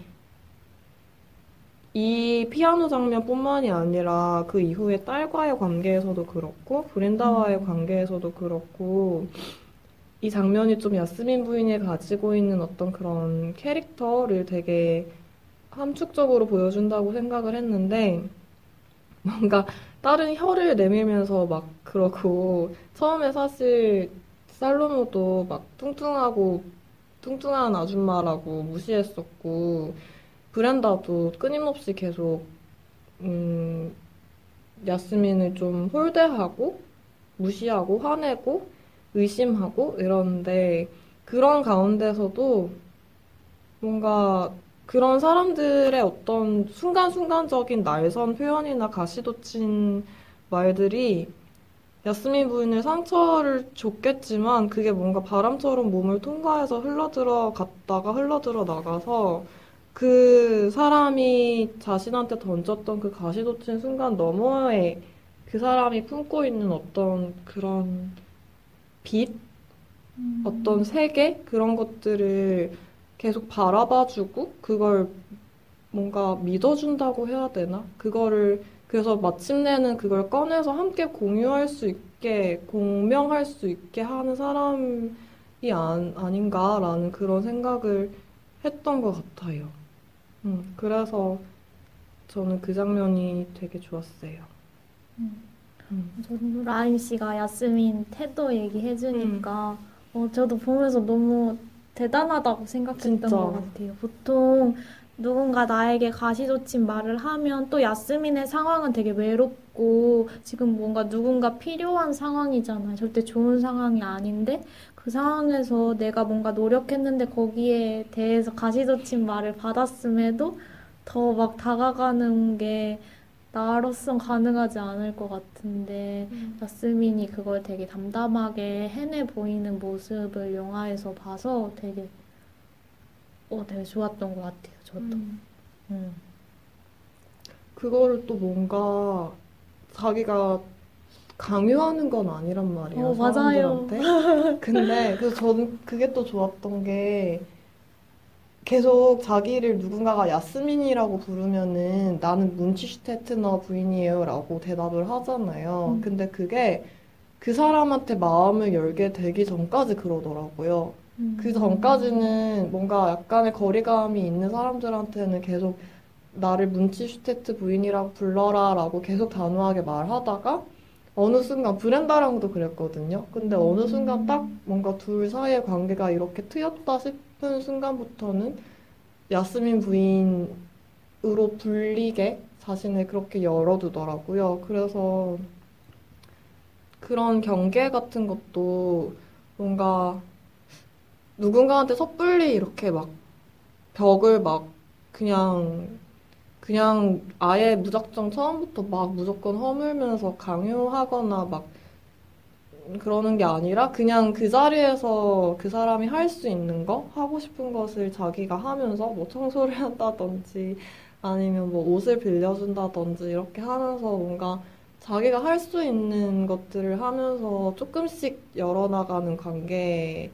이 피아노 장면뿐만이 아니라 그 이후에 딸과의 관계에서도 그렇고, 브렌다와의 관계에서도 그렇고, 이 장면이 좀 야스민 부인이 가지고 있는 어떤 그런 캐릭터를 되게 함축적으로 보여준다고 생각을 했는데, 뭔가 다른 혀를 내밀면서 막 그러고, 처음에 사실 살로모도 막 뚱뚱한 아줌마라고 무시했었고, 브렌다도 끊임없이 계속, 음, 야스민을 좀 홀대하고, 무시하고, 화내고, 의심하고 이러는데, 그런 가운데서도 뭔가 그런 사람들의 어떤 순간순간적인 날선 표현이나 가시돋친 말들이 야스민 부인의 상처를 줬겠지만 그게 뭔가 바람처럼 몸을 통과해서 흘러들어 갔다가 흘러들어 나가서 그 사람이 자신한테 던졌던 그 가시돋친 순간 너머에 그 사람이 품고 있는 어떤 그런 빛? 어떤 세계? 그런 것들을 계속 바라봐주고 그걸 뭔가 믿어준다고 해야 되나? 그거를 그래서 마침내는 그걸 꺼내서 함께 공유할 수 있게 공명할 수 있게 하는 사람이 아닌가라는 그런 생각을 했던 것 같아요. 그래서 저는 그 장면이 되게 좋았어요. 저도 라임 씨가 야스민 태도 얘기해주니까 저도 보면서 너무 대단하다고 생각했던 진짜. 것 같아요. 보통 누군가 나에게 가시돋친 말을 하면 또 야스민의 상황은 되게 외롭고 지금 뭔가 누군가 필요한 상황이잖아요. 절대 좋은 상황이 아닌데 그 상황에서 내가 뭔가 노력했는데 거기에 대해서 가시돋친 말을 받았음에도 더 막 다가가는 게 나로선 가능하지 않을 것 같은데 야스민이 그걸 되게 담담하게 해내 보이는 모습을 영화에서 봐서 되게 좋았던 것 같아요. 저도. 음. 그거를 또 뭔가 자기가 강요하는 건 아니란 말이에요, 맞아요. 사람들한테. 근데 그래서 저는 그게 또 좋았던 게 계속 자기를 누군가가 야스민이라고 부르면은 나는 문치슈테트너 부인이에요 라고 대답을 하잖아요. 근데 그게 그 사람한테 마음을 열게 되기 전까지 그러더라고요. 그 전까지는 뭔가 약간의 거리감이 있는 사람들한테는 계속 나를 문치슈테트 부인이라고 불러라 라고 계속 단호하게 말하다가 어느 순간 브렌다랑도 그랬거든요. 근데 어느 순간 딱 뭔가 둘 사이의 관계가 이렇게 트였다 싶은 순간부터는 야스민 부인으로 불리게 자신을 그렇게 열어두더라고요. 그래서 그런 경계 같은 것도 뭔가 누군가한테 섣불리 이렇게 막 벽을 막 그냥 아예 무작정 처음부터 막 무조건 허물면서 강요하거나 막 그러는 게 아니라 그냥 그 자리에서 그 사람이 할 수 있는 거, 하고 싶은 것을 자기가 하면서 뭐 청소를 한다든지 아니면 뭐 옷을 빌려준다든지 이렇게 하면서 뭔가 자기가 할 수 있는 것들을 하면서 조금씩 열어나가는 관계에서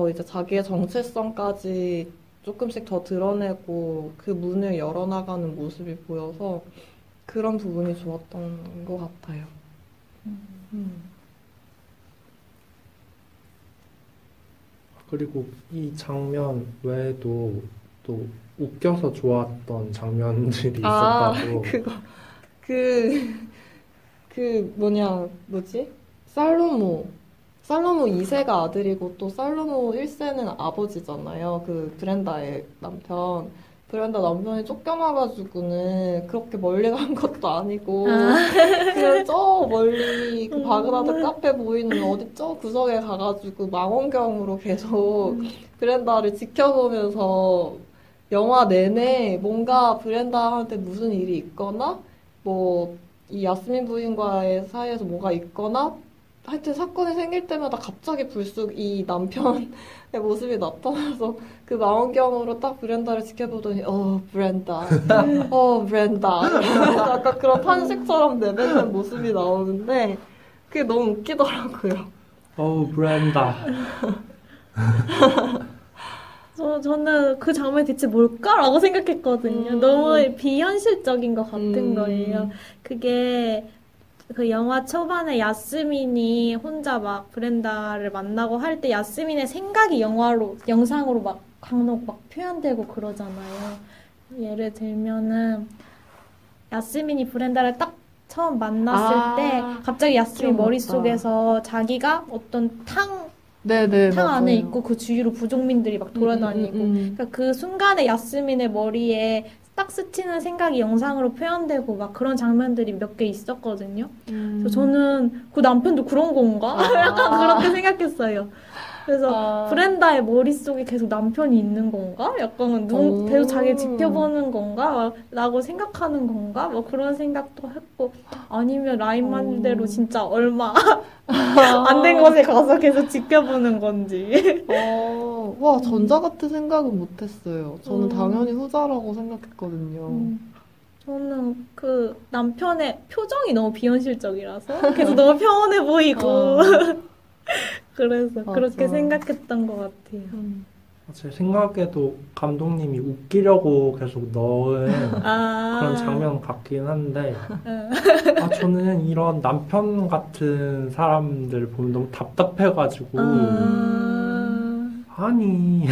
이제 자기의 정체성까지 조금씩 더 드러내고 그 문을 열어나가는 모습이 보여서 그런 부분이 좋았던 것 같아요. 그리고 이 장면 외에도 또 웃겨서 좋았던 장면들이 있었다고. 뭐지? 살로모 2세가 아들이고 또 살로모 1세는 아버지잖아요. 그 브렌다의 남편. 브렌다 남편이 쫓겨나가지고는 그렇게 멀리 간 것도 아니고 그냥 저 멀리 그 바그다드 카페 보이는 어디 저 구석에 가가지고 망원경으로 계속 브렌다를 지켜보면서 영화 내내 뭔가 브렌다한테 무슨 일이 있거나 뭐 이 야스민 부인과의 사이에서 뭐가 있거나 하여튼 사건이 생길 때마다 갑자기 불쑥 이 남편의 모습이 나타나서 그 망원경으로 딱 브렌다를 지켜보더니 브렌다 브렌다 약간 그런 탄식처럼 내뱉는 모습이 나오는데 그게 너무 웃기더라고요. 어우, 브렌다. 저는 그 장면이 대체 뭘까라고 생각했거든요. 너무 비현실적인 것 같은 거예요. 그게 그 영화 초반에 야스민이 혼자 막 브렌다를 만나고 할 때 야스민의 생각이 영상으로 막 간혹 막 표현되고 그러잖아요. 예를 들면은 야스민이 브렌다를 딱 처음 만났을 때 갑자기 야스민 기억났다. 머릿속에서 자기가 어떤 탕 네네, 안에 맞아요. 있고 그 주위로 부족민들이 막 돌아다니고 그러니까 그 순간에 야스민의 머리에 딱 스치는 생각이 영상으로 표현되고 막 그런 장면들이 몇 개 있었거든요. 그래서 저는 그 남편도 그런 건가? 약간 그렇게 생각했어요. 그래서 브렌다의 머릿속에 계속 남편이 있는 건가? 약간 계속 자기를 지켜보는 건가? 라고 생각하는 건가? 뭐 그런 생각도 했고 아니면 라인 말대로 진짜 얼마 안 된 곳에 가서 계속 지켜보는 건지. 와, 전자 같은 생각은 못했어요. 저는 당연히 후자라고 생각했거든요. 저는 그 남편의 표정이 너무 비현실적이라서 계속 너무 평온해 보이고 그래서 맞아. 그렇게 생각했던 것 같아요. 제 생각에도 감독님이 웃기려고 계속 넣은 그런 장면 같긴 한데, 저는 이런 남편 같은 사람들 보면 너무 답답해가지고, 아니,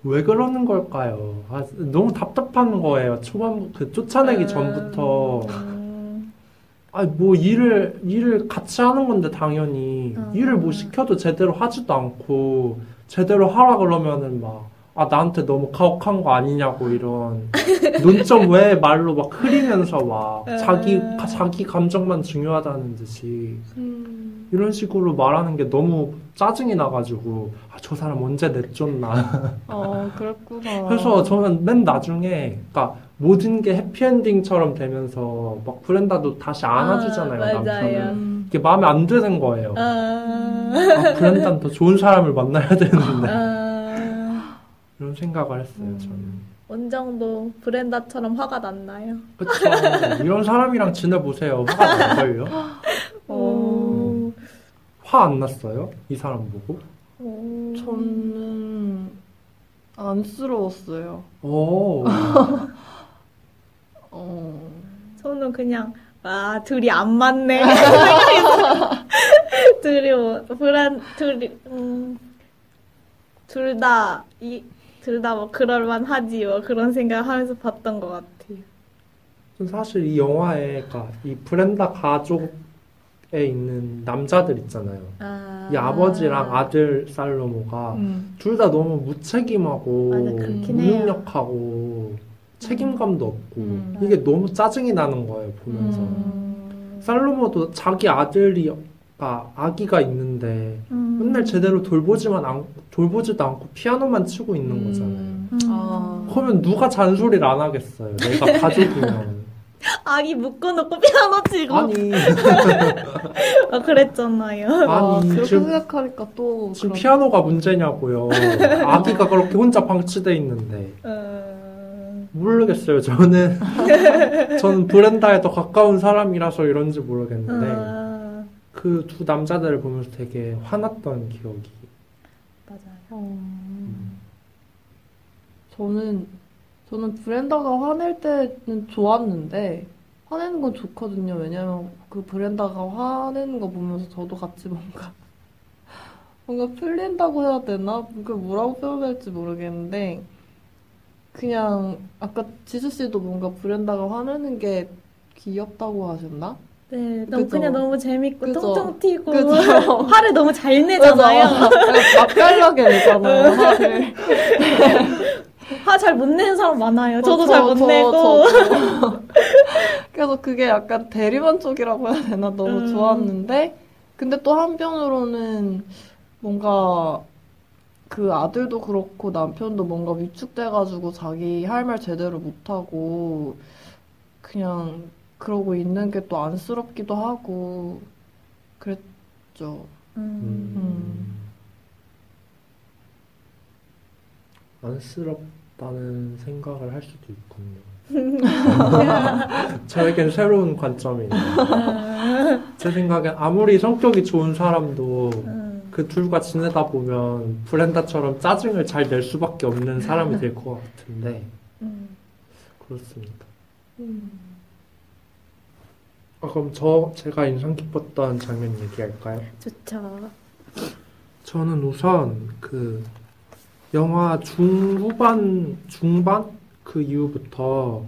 왜 그러는 걸까요? 너무 답답한 거예요. 쫓아내기 전부터. 뭐 일을 같이 하는 건데 당연히 일을 뭐 시켜도 제대로 하지도 않고 제대로 하라 그러면은 나한테 너무 가혹한 거 아니냐고 이런 논점 외에 말로 막 흐리면서 막 자기 감정만 중요하다는 듯이 이런 식으로 말하는 게 너무 짜증이 나가지고 저 사람 언제 내쫓나. 그랬구나. 그래서 저는 맨 나중에 그러니까 모든 게 해피엔딩처럼 되면서 막 브렌다도 다시 안아주잖아요, 남편을. 이게 마음에 안 드는 거예요. 브렌다는 더 좋은 사람을 만나야 되는데. 이런 생각을 했어요, 저는. 어느 정도 브렌다처럼 화가 났나요? 그쵸. 이런 사람이랑 지내보세요. 화가 날걸요? 화 안 났어요? 이 사람 보고? 저는 안쓰러웠어요. 저는 그냥 둘이 안 맞네. 둘이 둘 다 뭐 그럴만하지 뭐 그런 생각하면서 봤던 것 같아요. 사실 이 영화에 그러니까 이 브렌다 가족에 있는 남자들 있잖아요. 이 아버지랑 아들 살로모가 둘 다 너무 무책임하고 무능력하고 책임감도 없고 이게 너무 짜증이 나는 거예요, 보면서. 살로모도 자기 아기가 있는데 맨날 제대로 돌보지도 않고 피아노만 치고 있는 거잖아요. 그러면 누가 잔소리를 안 하겠어요, 내가 가족이면. 아기 묶어놓고 피아노 치고. 아니. 그랬잖아요. 아니, 그렇게 지금 생각하니까 또 지금 피아노가 문제냐고요. 아기가 그렇게 혼자 방치돼 있는데. 모르겠어요. 저는 브렌다에 더 가까운 사람이라서 이런지 모르겠는데 그 두 남자들을 보면서 되게 화났던 기억이. 맞아요. 저는 브렌다가 화낼 때는 좋았는데 화내는 건 좋거든요. 왜냐면 그 브렌다가 화내는 거 보면서 저도 같이 뭔가 풀린다고 해야 되나? 그 뭐라고 표현할지 모르겠는데 그냥 아까 지수 씨도 뭔가 브렌다가 화내는 게 귀엽다고 하셨나? 네, 그죠? 너무 재밌고 그죠? 통통 튀고 그죠? 화를 너무 잘 내잖아요. 맛깔나게 내잖아요, 화를. 화 잘 못 내는 사람 많아요. 저도 잘 못 내고. 그래서 그게 약간 대리만족이라고 해야 되나? 너무 좋았는데 근데 또 한편으로는 뭔가 그 아들도 그렇고 남편도 뭔가 위축돼가지고 자기 할 말 제대로 못하고 그냥 그러고 있는 게 또 안쓰럽기도 하고 그랬죠. 안쓰럽다는 생각을 할 수도 있군요. 저에겐 새로운 관점이네요. 제 생각엔 아무리 성격이 좋은 사람도 그 둘과 지내다 보면 브렌다처럼 짜증을 잘 낼 수밖에 없는 사람이 될 것 같은데 그렇습니다. 그럼 제가 인상 깊었던 장면 얘기할까요? 좋죠. 저는 우선 그 영화 중반 그 이후부터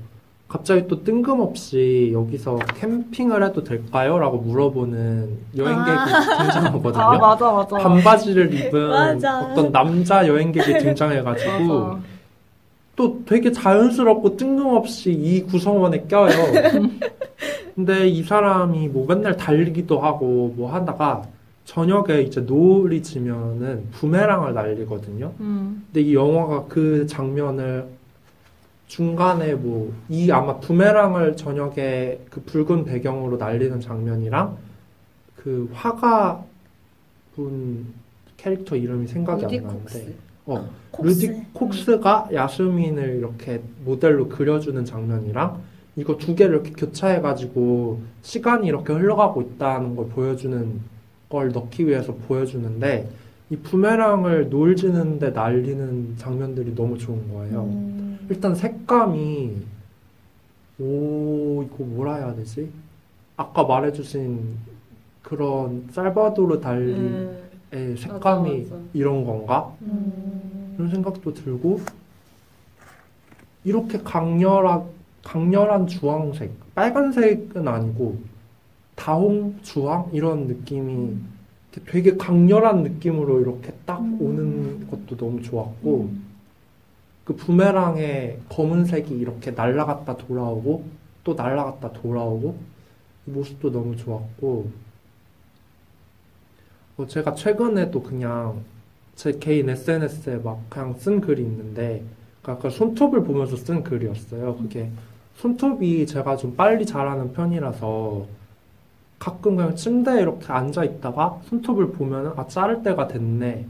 갑자기 또 뜬금없이 여기서 캠핑을 해도 될까요? 라고 물어보는 여행객이 등장하거든요. 아, 맞아. 반바지를 입은 맞아. 어떤 남자 여행객이 등장해가지고 맞아. 또 되게 자연스럽고 뜬금없이 이 구성원에 껴요. 근데 이 사람이 뭐 맨날 달리기도 하고 뭐 하다가 저녁에 이제 노을이 지면은 부메랑을 날리거든요. 근데 이 영화가 그 장면을 중간에 뭐 이 아마 부메랑을 저녁에 그 붉은 배경으로 날리는 장면이랑 그 화가 분 캐릭터 이름이 생각이 안 나는데 루디 콕스가 야스민을 이렇게 모델로 그려주는 장면이랑 이거 두 개를 이렇게 교차해가지고 시간이 이렇게 흘러가고 있다는 걸 보여주는 걸 넣기 위해서 보여주는데 이 부메랑을 노을 지는데 날리는 장면들이 너무 좋은 거예요. 일단 색감이 이거 뭐라 해야 되지? 아까 말해주신 그런 살바도르 달리의 색감이 맞아. 이런 건가? 이런 생각도 들고 이렇게 강렬한 주황색, 빨간색은 아니고 다홍 주황 이런 느낌이 되게 강렬한 느낌으로 이렇게 딱 오는 것도 너무 좋았고 그 부메랑의 검은색이 이렇게 날아갔다 돌아오고 또 날아갔다 돌아오고 이 모습도 너무 좋았고 제가 최근에도 그냥 제 개인 SNS에 막 그냥 쓴 글이 있는데 아까 손톱을 보면서 쓴 글이었어요. 그게 손톱이 제가 좀 빨리 자라는 편이라서 가끔 그냥 침대에 이렇게 앉아 있다가 손톱을 보면은 자를 때가 됐네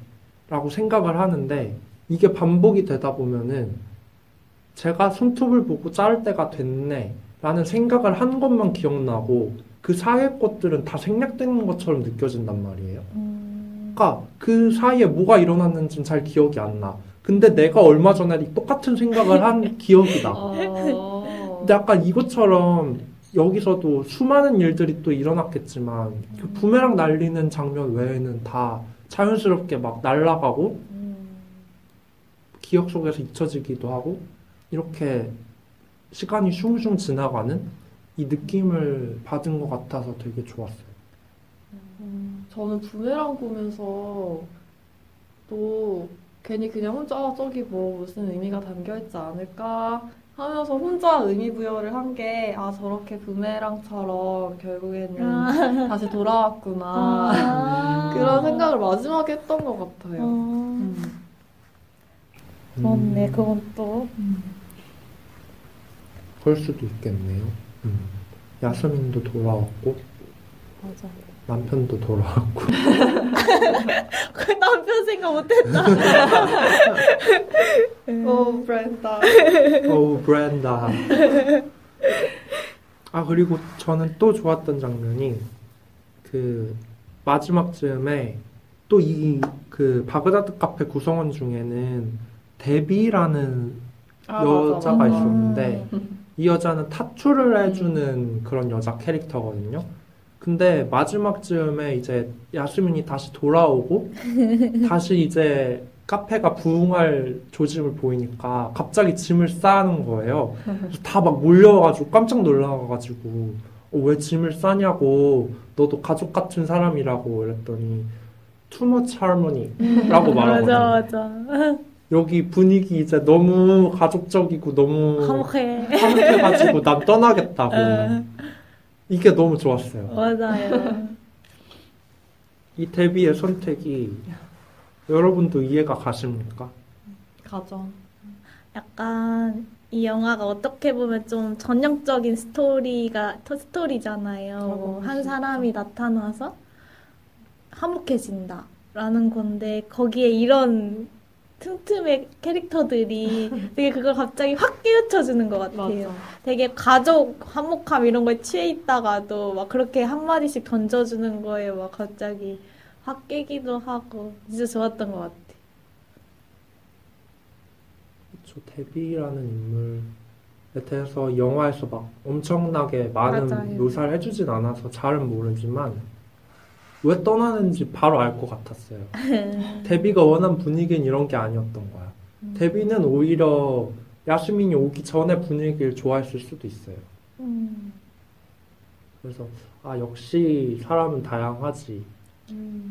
라고 생각을 하는데 이게 반복이 되다 보면은 제가 손톱을 보고 자를 때가 됐네 라는 생각을 한 것만 기억나고 그 사이의 것들은 다 생략되는 것처럼 느껴진단 말이에요. 그러니까 그 사이에 뭐가 일어났는지는 잘 기억이 안 나. 근데 내가 얼마 전에 똑같은 생각을 한 기억이 나. 근데 약간 이것처럼 여기서도 수많은 일들이 또 일어났겠지만 그 부메랑 날리는 장면 외에는 다 자연스럽게 막 날아가고 기억 속에서 잊혀지기도 하고 이렇게 시간이 슝슝 지나가는 이 느낌을 받은 것 같아서 되게 좋았어요. 저는 부메랑 보면서 또 괜히 그냥 혼자 저기 뭐 무슨 의미가 담겨있지 않을까 하면서 혼자 의미 부여를 한 게 저렇게 부메랑처럼 결국에는 다시 돌아왔구나 그런 생각을 마지막에 했던 것 같아요. 그렇네, 그건 또. 그럴 수도 있겠네요. 야스민도 돌아왔고 맞아. 남편도 돌아왔고 그 남편 생각 못했다. 오 브렌다. 오 브렌다. 그리고 저는 또 좋았던 장면이 그 마지막 즈음에 또 이 그 바그다드 카페 구성원 중에는 데비라는 여자가 맞아. 있었는데 이 여자는 타투를 해주는 그런 여자 캐릭터거든요. 근데 마지막 즈음에 이제 야스민이 다시 돌아오고 다시 이제 카페가 부흥할 조짐을 보이니까 갑자기 짐을 싸는 거예요. 다 막 몰려와가지고 깜짝 놀라가지고 왜 짐을 싸냐고 너도 가족 같은 사람이라고 이랬더니 too much harmony라고 말하거든요. 맞아. 여기 분위기 이제 너무 가족적이고 너무 화목해가지고 난 떠나겠다고. 이게 너무 좋았어요. 맞아요. 이 데뷔의 선택이 여러분도 이해가 가십니까? 가죠. 약간 이 영화가 어떻게 보면 좀 전형적인 스토리잖아요. 한 사람이 나타나서 화목해진다라는 건데 거기에 이런 틈틈의 캐릭터들이 되게 그걸 갑자기 확 깨우쳐주는 것 같아요. 맞아. 되게 가족 화목함 이런 거에 취해 있다가도 막 그렇게 한마디씩 던져주는 거에 막 갑자기 확 깨기도 하고 진짜 좋았던 것 같아요. 저 데비라는 인물에 대해서 영화에서 막 엄청나게 많은 맞아요. 묘사를 해주진 않아서 잘은 모르지만 왜 떠나는지 바로 알 것 같았어요. 데비가 원한 분위기는 이런 게 아니었던 거야. 데비는 오히려 야스민이 오기 전에 분위기를 좋아했을 수도 있어요. 그래서 아 역시 사람은 다양하지.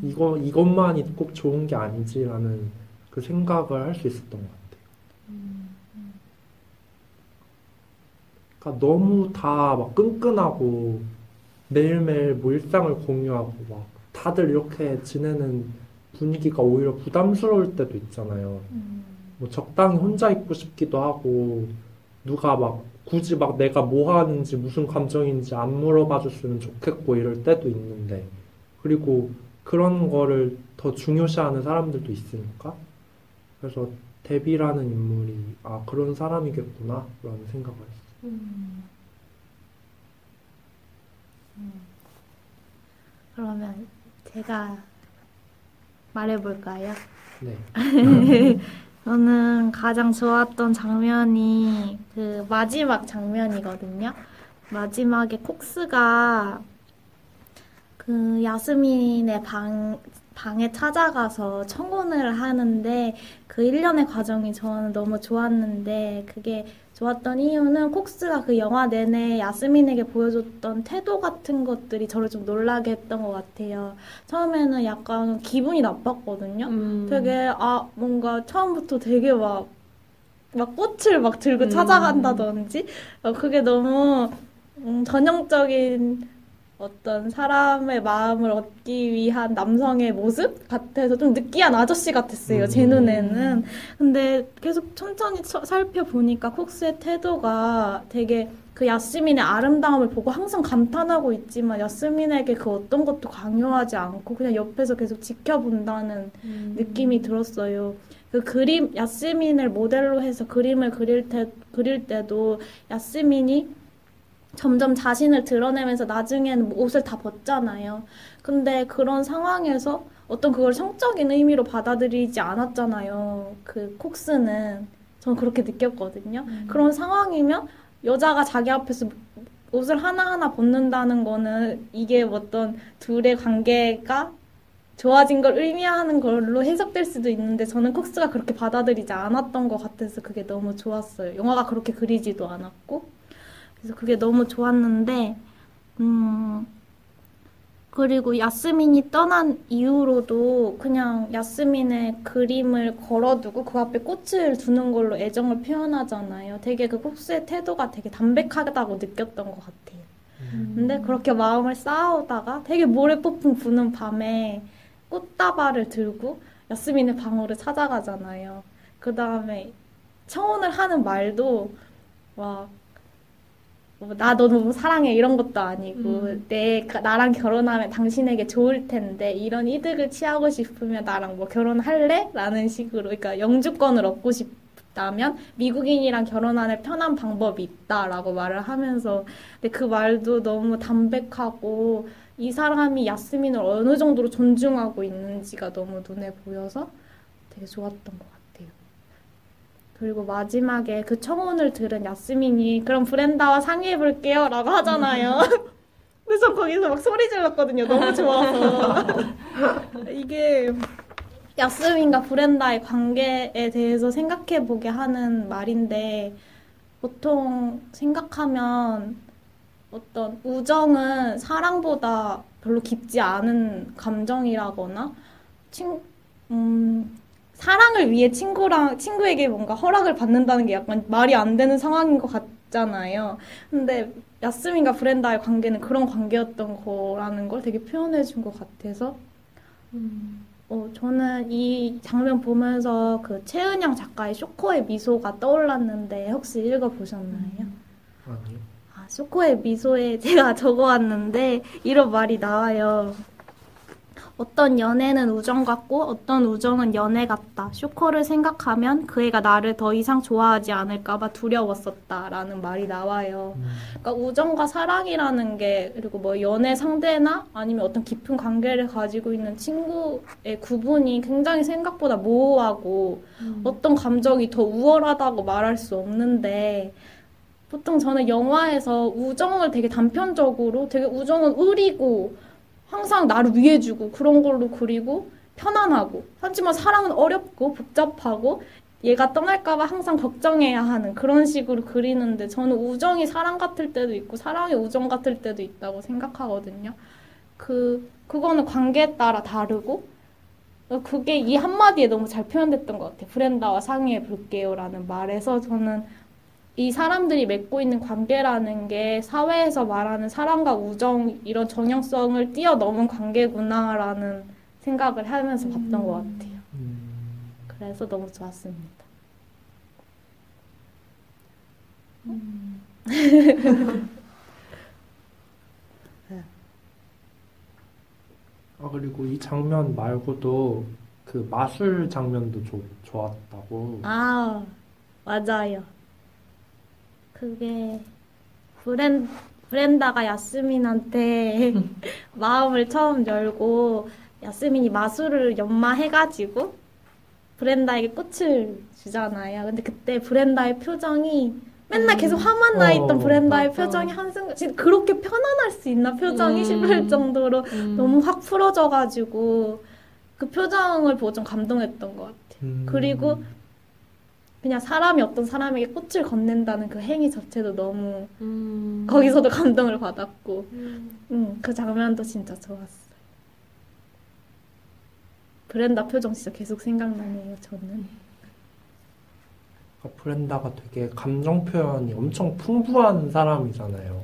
이것만이 꼭 좋은 게 아니지라는 그 생각을 할 수 있었던 것 같아요. 그러니까 너무 다 막 끈끈하고 매일매일 뭐 일상을 공유하고 막 다들 이렇게 지내는 분위기가 오히려 부담스러울 때도 있잖아요. 뭐 적당히 혼자 있고 싶기도 하고 누가 막 굳이 막 내가 뭐 하는지 무슨 감정인지 안 물어봐 줬으면 좋겠고 이럴 때도 있는데 그리고 그런 거를 더 중요시하는 사람들도 있으니까 그래서 데비라는 인물이 아 그런 사람이겠구나 라는 생각을 했어요. 그러면 제가 말해볼까요? 네. 저는 가장 좋았던 장면이 그 마지막 장면이거든요. 마지막에 콕스가 그 야스민의 방에 찾아가서 청혼을 하는데 그 일련의 과정이 저는 너무 좋았는데 그게 좋았던 이유는 콕스가 그 영화 내내 야스민에게 보여줬던 태도 같은 것들이 저를 좀 놀라게 했던 것 같아요. 처음에는 약간 기분이 나빴거든요. 되게 뭔가 처음부터 되게 막 꽃을 막 들고 찾아간다든지 그게 너무 전형적인 어떤 사람의 마음을 얻기 위한 남성의 모습 같아서 좀 느끼한 아저씨 같았어요, 제 눈에는. 근데 계속 천천히 살펴보니까 콕스의 태도가 되게 그 야스민의 아름다움을 보고 항상 감탄하고 있지만 야스민에게 그 어떤 것도 강요하지 않고 그냥 옆에서 계속 지켜본다는 느낌이 들었어요. 그 그림, 야스민을 모델로 해서 그림을 그릴 때도 야스민이 점점 자신을 드러내면서 나중에는 옷을 다 벗잖아요. 근데 그런 상황에서 어떤 그걸 성적인 의미로 받아들이지 않았잖아요. 그 콕스는. 저는 그렇게 느꼈거든요. 그런 상황이면 여자가 자기 앞에서 옷을 하나하나 벗는다는 거는 이게 어떤 둘의 관계가 좋아진 걸 의미하는 걸로 해석될 수도 있는데 저는 콕스가 그렇게 받아들이지 않았던 것 같아서 그게 너무 좋았어요. 영화가 그렇게 그리지도 않았고. 그래서 그게 너무 좋았는데, 그리고 야스민이 떠난 이후로도 그냥 야스민의 그림을 걸어두고 그 앞에 꽃을 두는 걸로 애정을 표현하잖아요. 되게 그 콕스의 태도가 되게 담백하다고 느꼈던 것 같아요. 근데 그렇게 마음을 쌓아오다가 되게 모래폭풍 부는 밤에 꽃다발을 들고 야스민의 방으로 찾아가잖아요. 그 다음에 청혼을 하는 말도 막 나 너 너무 사랑해 이런 것도 아니고 나랑 결혼하면 당신에게 좋을 텐데 이런 이득을 취하고 싶으면 나랑 뭐 결혼할래? 라는 식으로 그러니까 영주권을 얻고 싶다면 미국인이랑 결혼하는 편한 방법이 있다라고 말을 하면서 근데 그 말도 너무 담백하고 이 사람이 야스민을 어느 정도로 존중하고 있는지가 너무 눈에 보여서 되게 좋았던 것 같아요. 그리고 마지막에 그 청혼을 들은 야스민이 그럼 브렌다와 상의해볼게요 라고 하잖아요. 그래서 거기서 막 소리 질렀거든요. 너무 좋아서. 이게 야스민과 브렌다의 관계에 대해서 생각해보게 하는 말인데 보통 생각하면 어떤 우정은 사랑보다 별로 깊지 않은 감정이라거나 사랑을 위해 친구에게 뭔가 허락을 받는다는 게 약간 말이 안 되는 상황인 것 같잖아요. 근데 야스민과 브렌다의 관계는 그런 관계였던 거라는 걸 되게 표현해 준 것 같아서 저는 이 장면 보면서 그 최은영 작가의 쇼코의 미소가 떠올랐는데 혹시 읽어보셨나요? 아니요. 쇼코의 미소에 제가 적어왔는데 이런 말이 나와요. 어떤 연애는 우정 같고 어떤 우정은 연애 같다. 쇼코를 생각하면 그 애가 나를 더 이상 좋아하지 않을까봐 두려웠었다라는 말이 나와요. 그러니까 우정과 사랑이라는 게 그리고 뭐 연애 상대나 아니면 어떤 깊은 관계를 가지고 있는 친구의 구분이 굉장히 생각보다 모호하고 어떤 감정이 더 우월하다고 말할 수 없는데 보통 저는 영화에서 우정을 되게 단편적으로 되게 우정은 의리고 항상 나를 위해주고 그런 걸로 그리고 편안하고 하지만 사랑은 어렵고 복잡하고 얘가 떠날까봐 항상 걱정해야 하는 그런 식으로 그리는데 저는 우정이 사랑 같을 때도 있고 사랑이 우정 같을 때도 있다고 생각하거든요. 그거는 관계에 따라 다르고 그게 이 한마디에 너무 잘 표현됐던 것 같아요. 브렌다와 상의해 볼게요라는 말에서 저는 이 사람들이 맺고 있는 관계라는 게 사회에서 말하는 사랑과 우정 이런 정형성을 뛰어넘은 관계구나라는 생각을 하면서 봤던 것 같아요. 그래서 너무 좋았습니다. 그리고 이 장면 말고도 그 마술 장면도 좋았다고. 아, 맞아요. 그게 브렌다가 야스민한테 마음을 처음 열고 야스민이 마술을 연마해가지고 브렌다에게 꽃을 주잖아요. 근데 그때 브렌다의 표정이 맨날 계속 화만 나 있던 브렌다의 맞아. 표정이 한순간 진짜 그렇게 편안할 수 있나 표정이 싶을 정도로 너무 확 풀어져가지고 그 표정을 보고 좀 감동했던 것 같아요. 그리고 그냥 사람이 어떤 사람에게 꽃을 건넨다는 그 행위 자체도 너무 거기서도 감동을 받았고 그 장면도 진짜 좋았어요. 브렌다 표정 진짜 계속 생각나네요, 저는. 브렌다가 되게 감정 표현이 엄청 풍부한 사람이잖아요.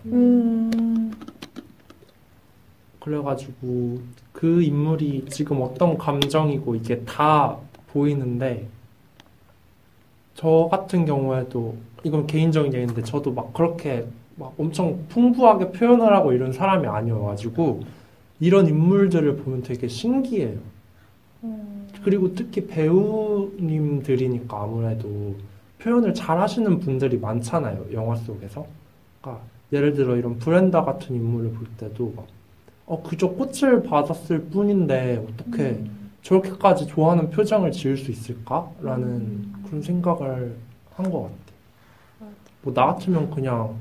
그래가지고 그 인물이 지금 어떤 감정이고 이게 다 보이는데 저 같은 경우에도 이건 개인적인 얘기인데 저도 막 그렇게 막 엄청 풍부하게 표현을 하고 이런 사람이 아니어가지고 이런 인물들을 보면 되게 신기해요. 그리고 특히 배우님들이니까 아무래도 표현을 잘 하시는 분들이 많잖아요, 영화 속에서. 그러니까 예를 들어 이런 브렌다 같은 인물을 볼 때도 막 그저 꽃을 받았을 뿐인데 어떻게 저렇게까지 좋아하는 표정을 지을 수 있을까라는 그런 생각을 한 것 같아. 뭐 나 같으면 그냥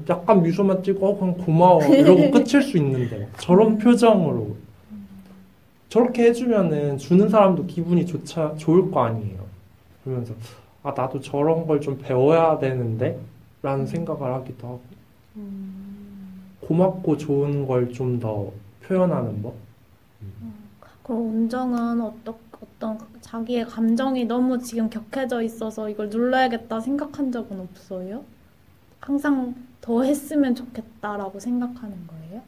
약간 미소만 띄고 그냥 고마워 이러고 끝일 수 있는데 막 저런 표정으로 저렇게 해주면은 주는 사람도 기분이 좋을 거 아니에요. 그러면서 나도 저런 걸 좀 배워야 되는데 라는 생각을 하기도 하고 고맙고 좋은 걸 좀 더 표현하는 법. 그럼 운정은 어떤 자기의 감정이 너무 지금 격해져 있어서 이걸 눌러야겠다 생각한 적은 없어요? 항상 더 했으면 좋겠다라고 생각하는 거예요?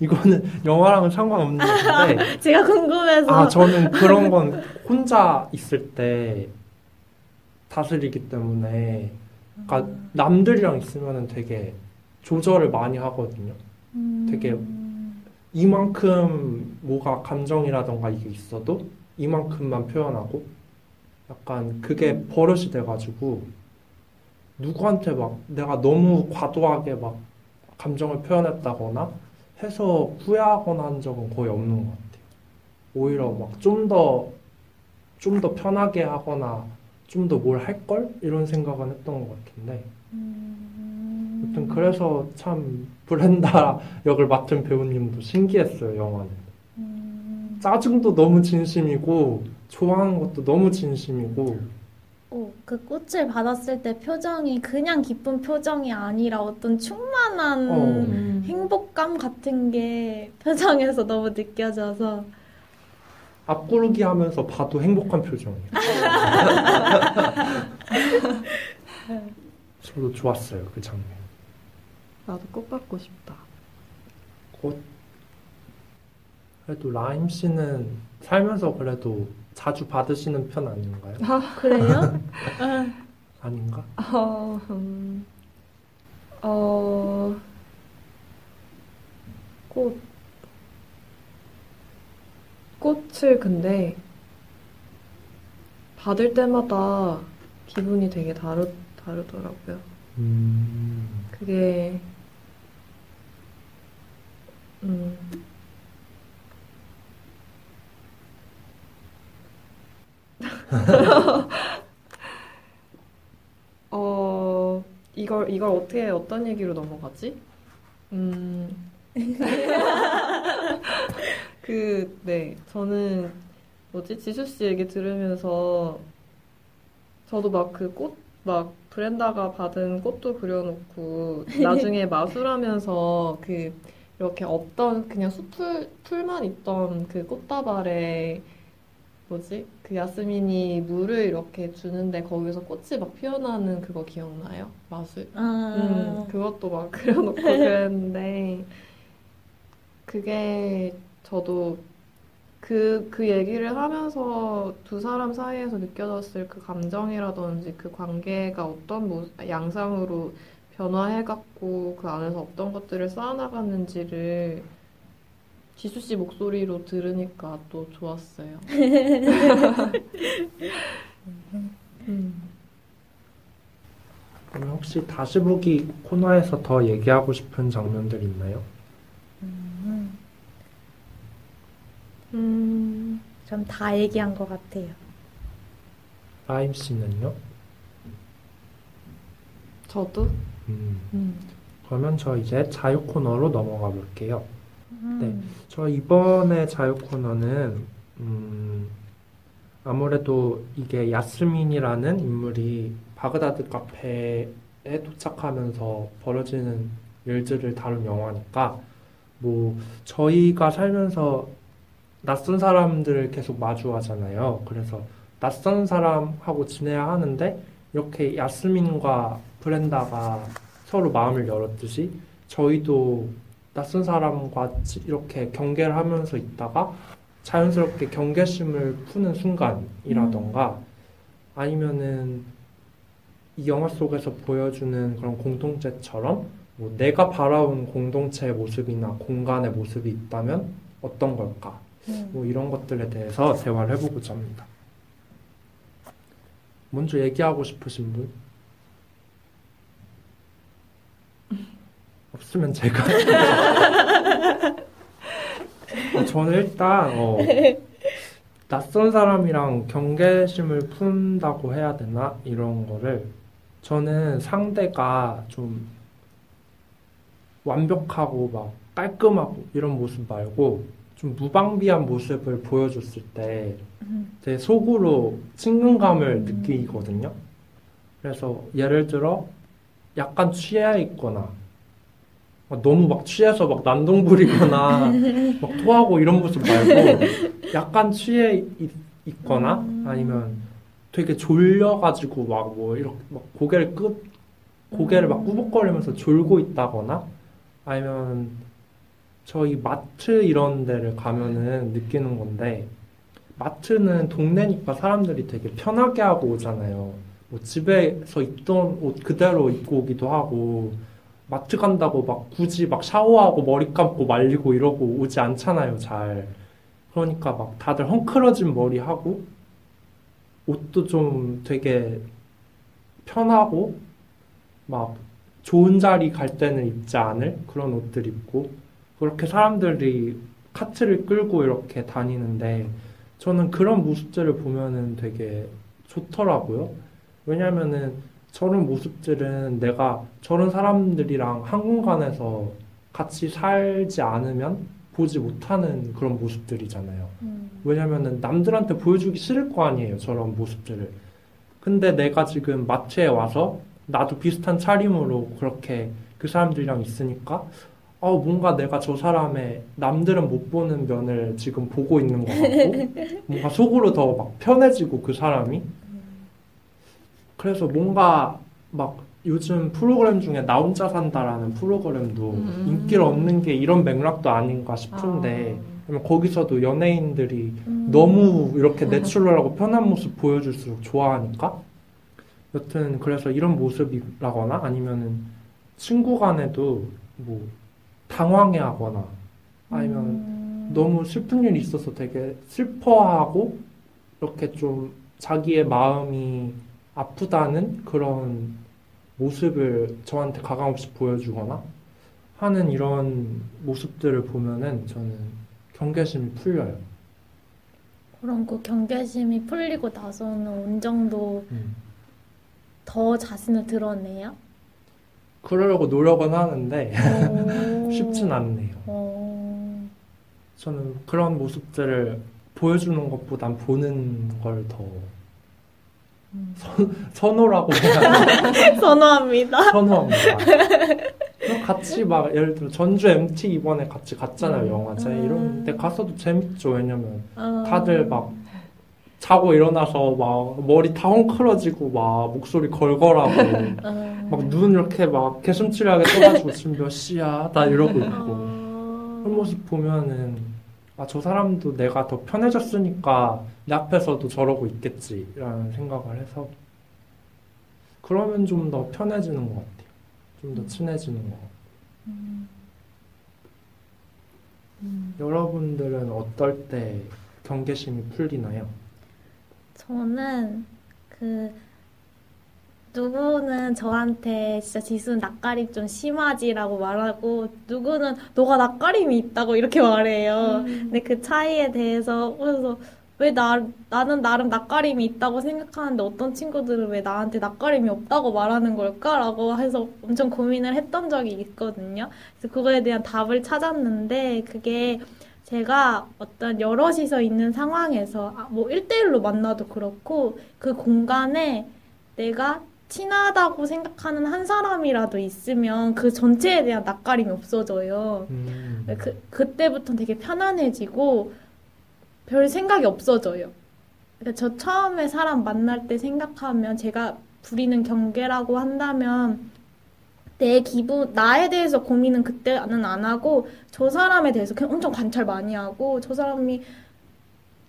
이거는 영화랑은 상관없는 건데 제가 궁금해서. 저는 그런 건 혼자 있을 때 다스리기 때문에 그러니까 남들이랑 있으면은 되게 조절을 많이 하거든요. 되게 이만큼 뭐가 감정이라던가 이게 있어도 이만큼만 표현하고 약간 그게 버릇이 돼가지고 누구한테 막 내가 너무 과도하게 막 감정을 표현했다거나 해서 후회하거나 한 적은 거의 없는 것 같아요. 오히려 막 좀 더 편하게 하거나 좀 더 뭘 할 걸? 이런 생각은 했던 것 같은데 아무튼 그래서 참 브렌다 역을 맡은 배우님도 신기했어요, 영화는. 짜증도 너무 진심이고 좋아하는 것도 너무 진심이고 그 꽃을 받았을 때 표정이 그냥 기쁜 표정이 아니라 어떤 충만한 행복감 같은 게 표정에서 너무 느껴져서 앞구르기 하면서 봐도 행복한 표정이에요. 저도 좋았어요, 그 장면. 나도 꽃 받고 싶다. 꽃? 그래도 라임 씨는 살면서 그래도 자주 받으시는 편 아닌가요? 그래요? 아닌가? 꽃. 꽃을 근데 받을 때마다 기분이 되게 다르더라고요. 그게, 음, 이걸 어떻게, 어떤 얘기로 넘어가지? 네. 저는, 지수 씨 얘기 들으면서, 저도 막 브렌다가 받은 꽃도 그려놓고, 나중에 마술하면서 이렇게 없던, 그냥 풀만 있던 그 꽃다발에, 그 야스민이 물을 이렇게 주는데 거기서 꽃이 막 피어나는 그거 기억나요? 마술? 그것도 막 그려놓고 그랬는데, 그게 저도 그 얘기를 하면서 두 사람 사이에서 느껴졌을 그 감정이라든지 그 관계가 어떤 양상으로 변화해갖고 그 안에서 어떤 것들을 쌓아나갔는지를 지수 씨 목소리로 들으니까 또 좋았어요. 그럼 혹시 다시 보기 코너에서 더 얘기하고 싶은 장면들 있나요? 전 다 얘기한 것 같아요. 아임 씨는요? 저도? 그러면 저 이제 자유 코너로 넘어가 볼게요. 네, 저 이번에 자유 코너는 아무래도 이게 야스민이라는 인물이 바그다드 카페에 도착하면서 벌어지는 일들을 다룬 영화니까 저희가 살면서 낯선 사람들을 계속 마주하잖아요. 그래서 낯선 사람하고 지내야 하는데 이렇게 야스민과 브렌다가 서로 마음을 열었듯이 저희도 낯선 사람과 이렇게 경계를 하면서 있다가 자연스럽게 경계심을 푸는 순간이라던가 아니면은 이 영화 속에서 보여주는 그런 공동체처럼 내가 바라온 공동체의 모습이나 공간의 모습이 있다면 어떤 걸까? 이런 것들에 대해서 대화를 해보고자 합니다. 먼저 얘기하고 싶으신 분? 없으면 제가 저는 일단 낯선 사람이랑 경계심을 푼다고 해야 되나? 이런 거를 저는 상대가 좀 완벽하고 막 깔끔하고 이런 모습 말고 좀 무방비한 모습을 보여줬을 때 제 속으로 친근감을 느끼거든요. 그래서 예를 들어 약간 취해 있거나 너무 막 취해서 막 난동 부리거나 막 토하고 이런 모습 말고 약간 취해 있거나 아니면 되게 졸려가지고 이렇게 막 고개를 막 꾸벅거리면서 졸고 있다거나 아니면 저희 마트 이런 데를 가면은 느끼는 건데 마트는 동네니까 사람들이 되게 편하게 하고 오잖아요. 집에서 입던 옷 그대로 입고 오기도 하고 마트 간다고 막 굳이 막 샤워하고 머리 감고 말리고 이러고 오지 않잖아요, 잘. 그러니까 막 다들 헝클어진 머리 하고 옷도 좀 되게 편하고 막 좋은 자리 갈 때는 입지 않을 그런 옷들 입고 그렇게 사람들이 카트를 끌고 이렇게 다니는데 저는 그런 모습들을 보면은 되게 좋더라고요. 왜냐면은 저런 모습들은 내가 저런 사람들이랑 한 공간에서 같이 살지 않으면 보지 못하는 그런 모습들이잖아요. 왜냐면은 남들한테 보여주기 싫을 거 아니에요, 저런 모습들을. 근데 내가 지금 마트에 와서 나도 비슷한 차림으로 그렇게 그 사람들이랑 있으니까 뭔가 내가 저 사람의 남들은 못 보는 면을 지금 보고 있는 것 같고 뭔가 속으로 더 막 편해지고 그 사람이 그래서 뭔가 막 요즘 프로그램 중에 나 혼자 산다라는 프로그램도 인기를 얻는 게 이런 맥락도 아닌가 싶은데 거기서도 연예인들이 너무 이렇게 내추럴하고 편한 모습 보여줄수록 좋아하니까 여튼 그래서 이런 모습이라거나 아니면은 친구 간에도 당황해하거나 아니면 너무 슬픈 일이 있어서 되게 슬퍼하고 이렇게 좀 자기의 마음이 아프다는 그런 모습을 저한테 가감없이 보여주거나 하는 이런 모습들을 보면은 저는 경계심이 풀려요. 그럼 그 경계심이 풀리고 나서는 어느 정도 음. 더 자신을 드러내요? 그러려고 노력은 하는데 오. 쉽진 않네요. 저는 그런 모습들을 보여주는 것보단 보는 걸 더 선호라고 해야 하나? 선호합니다. 선호합니다. 그럼 같이 막 예를 들어 전주 MT 이번에 같이 갔잖아요, 영화제. 이런 데 가서도 재밌죠. 왜냐면 다들 막 자고 일어나서 막 머리 다 헝클어지고 막 목소리 걸걸하고 막 눈 이렇게 막 개슴츠레하게 떠가지고 지금 몇 시야? 나 이러고 있고 그런 모습 보면은 아, 저 사람도 내가 더 편해졌으니까 내 앞에서도 저러고 있겠지라는 생각을 해서 그러면 좀 더 편해지는 것 같아요. 좀 더 친해지는 것 같아요. 여러분들은 어떨 때 경계심이 풀리나요? 저는 누구는 저한테 진짜 지수는 낯가림 좀 심하지라고 말하고 누구는 너가 낯가림이 있다고 이렇게 말해요. 근데 그 차이에 대해서 그래서 왜 나는 나름 낯가림이 있다고 생각하는데 어떤 친구들은 왜 나한테 낯가림이 없다고 말하는 걸까라고 해서 엄청 고민을 했던 적이 있거든요. 그래서 그거에 대한 답을 찾았는데 그게 제가 어떤 여럿이서 있는 상황에서 뭐 1대1로 만나도 그렇고 그 공간에 내가 친하다고 생각하는 한 사람이라도 있으면 그 전체에 대한 낯가림이 없어져요. 그때부터는 되게 편안해지고 별 생각이 없어져요. 그러니까 저 처음에 사람 만날 때 생각하면 제가 부리는 경계라고 한다면 내 기분, 나에 대해서 고민은 그때는 안 하고 저 사람에 대해서 그냥 엄청 관찰 많이 하고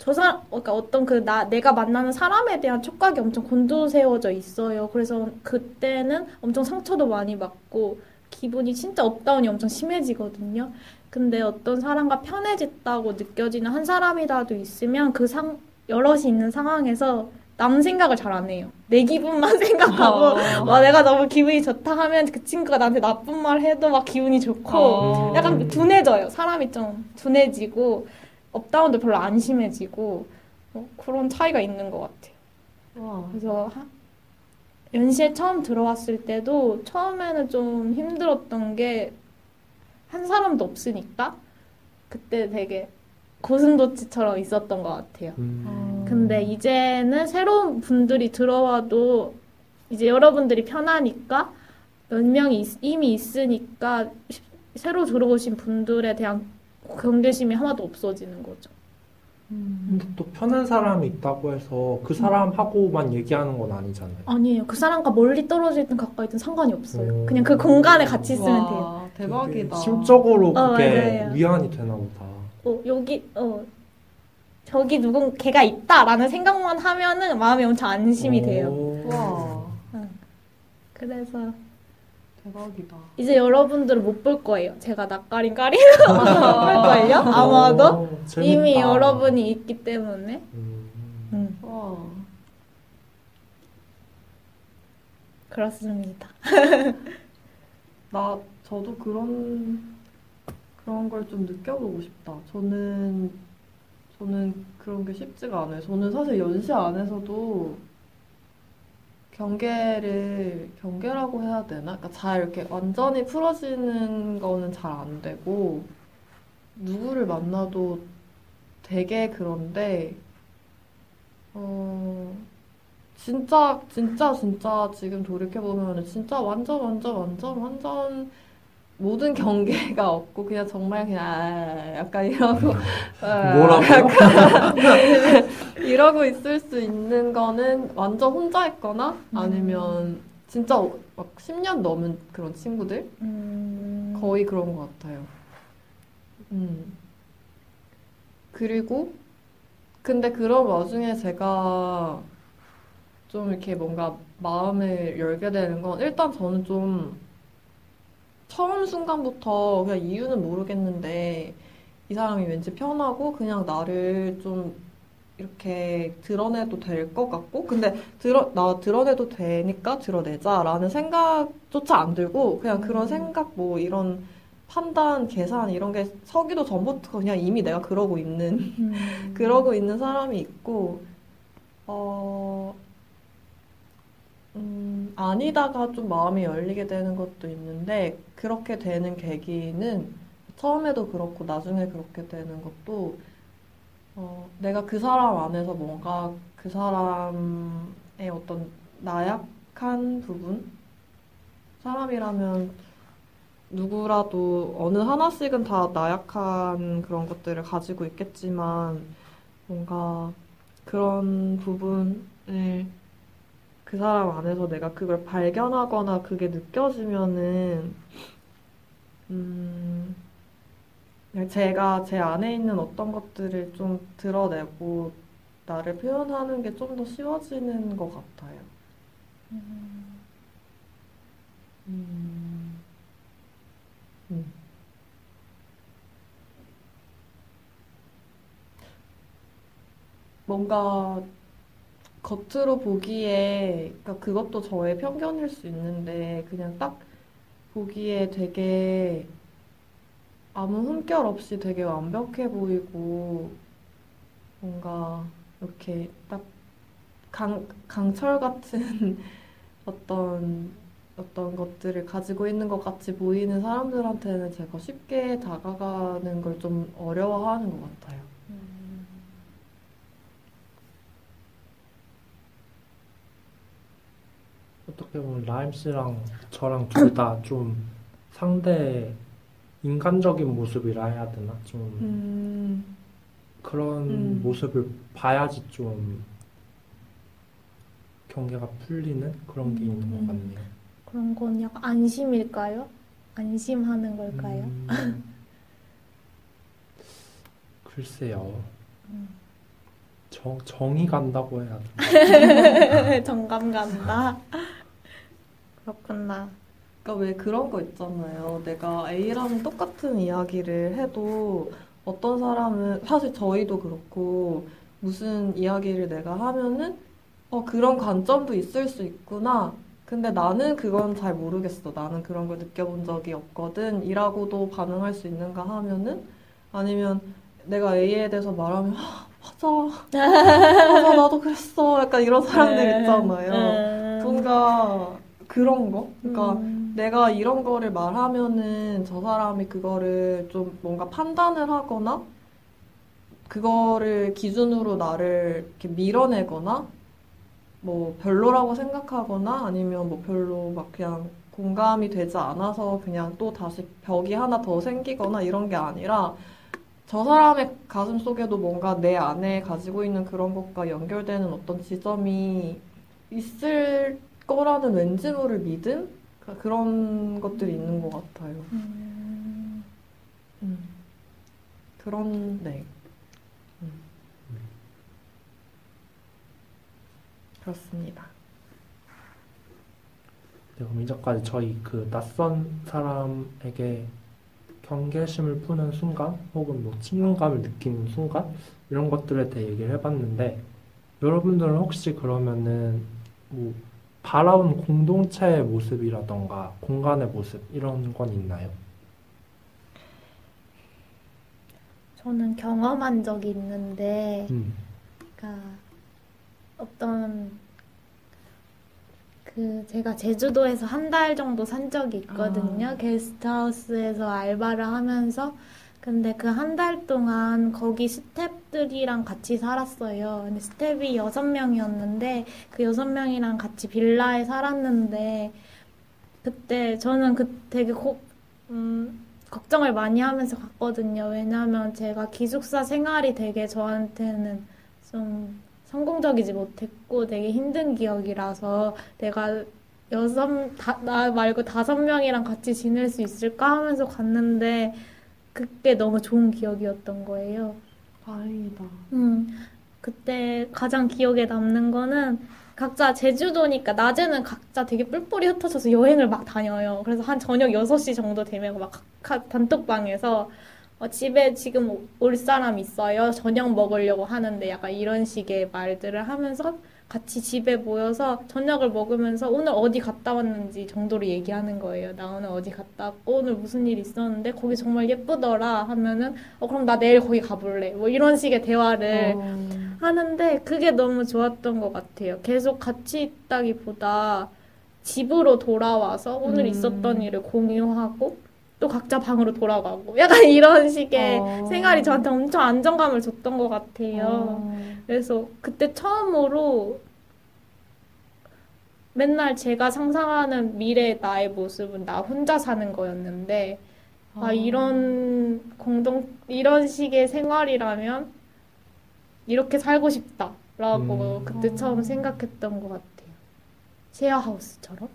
그러니까 어떤 내가 만나는 사람에 대한 촉각이 엄청 곤두세워져 있어요. 그래서 그때는 엄청 상처도 많이 받고 기분이 진짜 업다운이 엄청 심해지거든요. 근데 어떤 사람과 편해졌다고 느껴지는 한 사람이라도 있으면 여럿이 있는 상황에서 남 생각을 잘 안 해요. 내 기분만 생각하고 와 내가 너무 기분이 좋다 하면 그 친구가 나한테 나쁜 말 해도 막 기분이 좋고 약간 둔해져요. 사람이 좀 둔해지고 업다운도 별로 안 심해지고 그런 차이가 있는 것 같아요. 그래서 연시에 처음 들어왔을 때도 처음에는 좀 힘들었던 게 한 사람도 없으니까 그때 되게 고슴도치처럼 있었던 것 같아요. 근데 이제는 새로운 분들이 들어와도 이제 여러분들이 편하니까 몇 명이 이미 있으니까 새로 들어오신 분들에 대한 경계심이 하나도 없어지는 거죠. 근데 또 편한 사람이 있다고 해서 그 사람하고만 얘기하는 건 아니잖아요. 아니에요. 그 사람과 멀리 떨어지든 가까이든 상관이 없어요. 그냥 그 공간에 같이 있으면 돼요. 대박이다. 심적으로 그게 맞아요. 위안이 되나 보다. 저기 걔가 있다라는 생각만 하면은 마음이 엄청 안심이 돼요. 와, 그래서 대박이다. 이제 여러분들은 못 볼 거예요. 제가 낯가림 가리는 거 못 볼걸요? 아마도 재밌다. 이미 여러분이 있기 때문에. 와. 그렇습니다. 저도 그런 걸 좀 느껴보고 싶다. 저는 그런 게 쉽지가 않아요. 저는 사실 연시 안에서도 경계라고 해야 되나? 그러니까 잘 이렇게 완전히 풀어지는 거는 잘 안 되고, 누구를 만나도 되게 그런데, 진짜 지금 돌이켜보면 진짜 완전 모든 경계가 없고 그냥 정말 그냥 약간 이러고 뭐라고요? 이러고 있을 수 있는 거는 완전 혼자 있거나 아니면 진짜 막 10년 넘은 그런 친구들 거의 그런 것 같아요. 그리고 근데 그런 와중에 제가 좀 이렇게 뭔가 마음을 열게 되는 건 일단 저는 좀 처음 순간부터 그냥 이유는 모르겠는데 이 사람이 왠지 편하고 그냥 나를 좀 이렇게 드러내도 될 것 같고, 근데 나 드러내도 되니까 드러내자라는 생각조차 안 들고, 그냥 그런 생각, 뭐 이런 판단, 계산 이런 게 서기도 전부터 그냥 이미 내가 그러고 있는, 그러고 있는 사람이 있고, 어, 아니다가 좀 마음이 열리게 되는 것도 있는데, 그렇게 되는 계기는 처음에도 그렇고 나중에 그렇게 되는 것도 내가 그 사람 안에서 뭔가 그 사람의 어떤 나약한 부분? 사람이라면 누구라도 어느 하나씩은 다 나약한 그런 것들을 가지고 있겠지만 뭔가 그런 부분을 그 사람 안에서 내가 그걸 발견하거나 그게 느껴지면은 그냥 제가 제 안에 있는 어떤 것들을 좀 드러내고 나를 표현하는 게 좀 더 쉬워지는 것 같아요. 음, 음. 뭔가 겉으로 보기에, 그러니까 그것도 저의 편견일 수 있는데, 그냥 딱 보기에 되게 아무 흠결 없이 되게 완벽해 보이고, 뭔가 이렇게 딱 강철 같은 어떤, 어떤 것들을 가지고 있는 것 같이 보이는 사람들한테는 제가 쉽게 다가가는 걸 좀 어려워하는 것 같아요. 어떻게 보면 라임 씨랑 저랑 둘 다 좀 상대 인간적인 모습이라 해야 되나? 좀 그런 음, 모습을 봐야지 좀 경계가 풀리는 그런 게 있는 것 같네요. 그런 건 약간 안심일까요? 안심하는 걸까요? 글쎄요. 정이 간다고 해야 되나? 정감 간다. 그렇구나. 그러니까 왜 그런 거 있잖아요. 내가 A랑 똑같은 이야기를 해도 어떤 사람은, 사실 저희도 그렇고, 무슨 이야기를 내가 하면은, 그런 관점도 있을 수 있구나. 근데 나는 그건 잘 모르겠어. 나는 그런 걸 느껴본 적이 없거든. 이라고도 반응할 수 있는가 하면은, 아니면 내가 A에 대해서 말하면, 맞아. 맞아, 나도 그랬어. 약간 이런 사람들 있잖아요. 뭔가 그런 거? 그러니까 내가 이런 거를 말하면은 저 사람이 그거를 좀 뭔가 판단을 하거나 그거를 기준으로 나를 이렇게 밀어내거나 뭐 별로라고 생각하거나 아니면 뭐 별로 막 그냥 공감이 되지 않아서 그냥 또 다시 벽이 하나 더 생기거나 이런 게 아니라 저 사람의 가슴 속에도 뭔가 내 안에 가지고 있는 그런 것과 연결되는 어떤 지점이 있을 거라는 왠지 모를 믿음? 그러니까 그런 것들이 있는 것 같아요. 음. 그런, 네. 음. 그렇습니다. 네, 그럼 이제까지 저희 그 낯선 사람에게 경계심을 푸는 순간 혹은 뭐 친근감을 느끼는 순간 이런 것들에 대해 얘기를 해봤는데 여러분들은 혹시 그러면은 뭐 바라온 공동체의 모습이라던가 공간의 모습 이런 건 있나요? 저는 경험한 적이 있는데, 음. 그러니까 어떤 제가 제주도에서 한 달 정도 산 적이 있거든요. 게스트하우스에서 알바를 하면서. 근데 그 한 달 동안 거기 스태프들이랑 같이 살았어요. 근데 스태프이 6명이었는데 그 6명이랑 같이 빌라에 살았는데 그때 저는 되게 걱정을 많이 하면서 갔거든요. 왜냐하면 제가 기숙사 생활이 되게 저한테는 좀 성공적이지 못했고 되게 힘든 기억이라서 내가 나 말고 5명이랑 같이 지낼 수 있을까 하면서 갔는데 그게 너무 좋은 기억이었던 거예요. 다행이다. 그때 가장 기억에 남는 거는 각자 제주도니까 낮에는 각자 되게 뿔뿔이 흩어져서 여행을 막 다녀요. 그래서 한 저녁 6시 정도 되면 막 단톡방에서 집에 지금 올 사람 있어요. 저녁 먹으려고 하는데 약간 이런 식의 말들을 하면서 같이 집에 모여서 저녁을 먹으면서 오늘 어디 갔다 왔는지 정도로 얘기하는 거예요. 나 오늘 어디 갔다 왔고 오늘 무슨 일 있었는데 거기 정말 예쁘더라 하면은 그럼 나 내일 거기 가볼래. 뭐 이런 식의 대화를 하는데 그게 너무 좋았던 것 같아요. 계속 같이 있다기보다 집으로 돌아와서 오늘 있었던 일을 공유하고 또 각자 방으로 돌아가고 약간 이런 식의 생활이 저한테 엄청 안정감을 줬던 것 같아요. 그래서 그때 처음으로 맨날 제가 상상하는 미래의 나의 모습은 나 혼자 사는 거였는데 이런 식의 생활이라면 이렇게 살고 싶다라고 그때 처음 생각했던 것 같아요. 쉐어하우스처럼.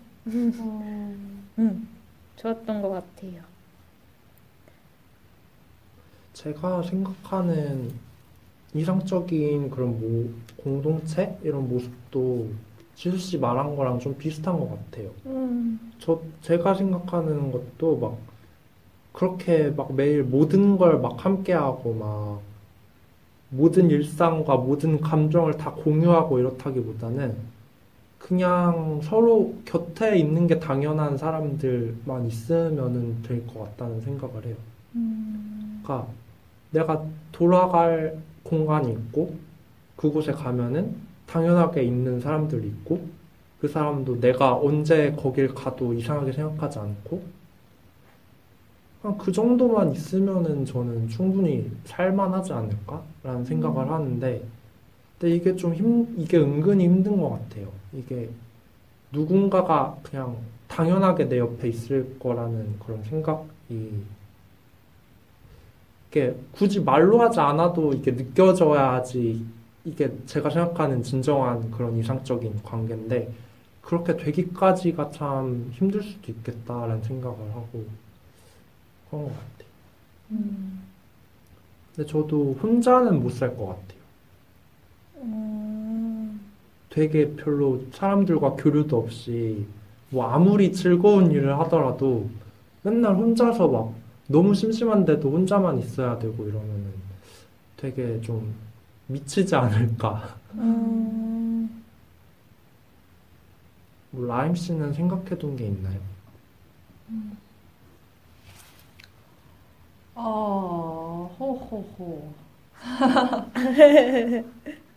좋았던 것 같아요. 제가 생각하는 이상적인 그런 공동체? 이런 모습도 지수 씨 말한 거랑 좀 비슷한 것 같아요. 제가 생각하는 것도 막 그렇게 막 매일 모든 걸 막 함께하고 막 모든 일상과 모든 감정을 다 공유하고 이렇다기보다는 그냥 서로 곁에 있는 게 당연한 사람들만 있으면 될 것 같다는 생각을 해요. 그러니까 내가 돌아갈 공간이 있고 그곳에 가면은 당연하게 있는 사람들이 있고 그 사람도 내가 언제 거길 가도 이상하게 생각하지 않고 그냥 그 정도만 있으면은 저는 충분히 살만하지 않을까라는 생각을 하는데 근데 이게 은근히 힘든 것 같아요. 이게 누군가가 그냥 당연하게 내 옆에 있을 거라는 그런 생각이 이게 굳이 말로 하지 않아도 이게 느껴져야지 이게 제가 생각하는 진정한 그런 이상적인 관계인데 그렇게 되기까지가 참 힘들 수도 있겠다라는 생각을 하고 그런 것 같아요. 근데 저도 혼자는 못 살 것 같아요. 되게 별로 사람들과 교류도 없이 뭐 아무리 즐거운 일을 하더라도 맨날 혼자서 막 너무 심심한데도 혼자만 있어야 되고 이러면은 되게 좀 미치지 않을까. 뭐 라임 씨는 생각해둔 게 있나요? 호호호.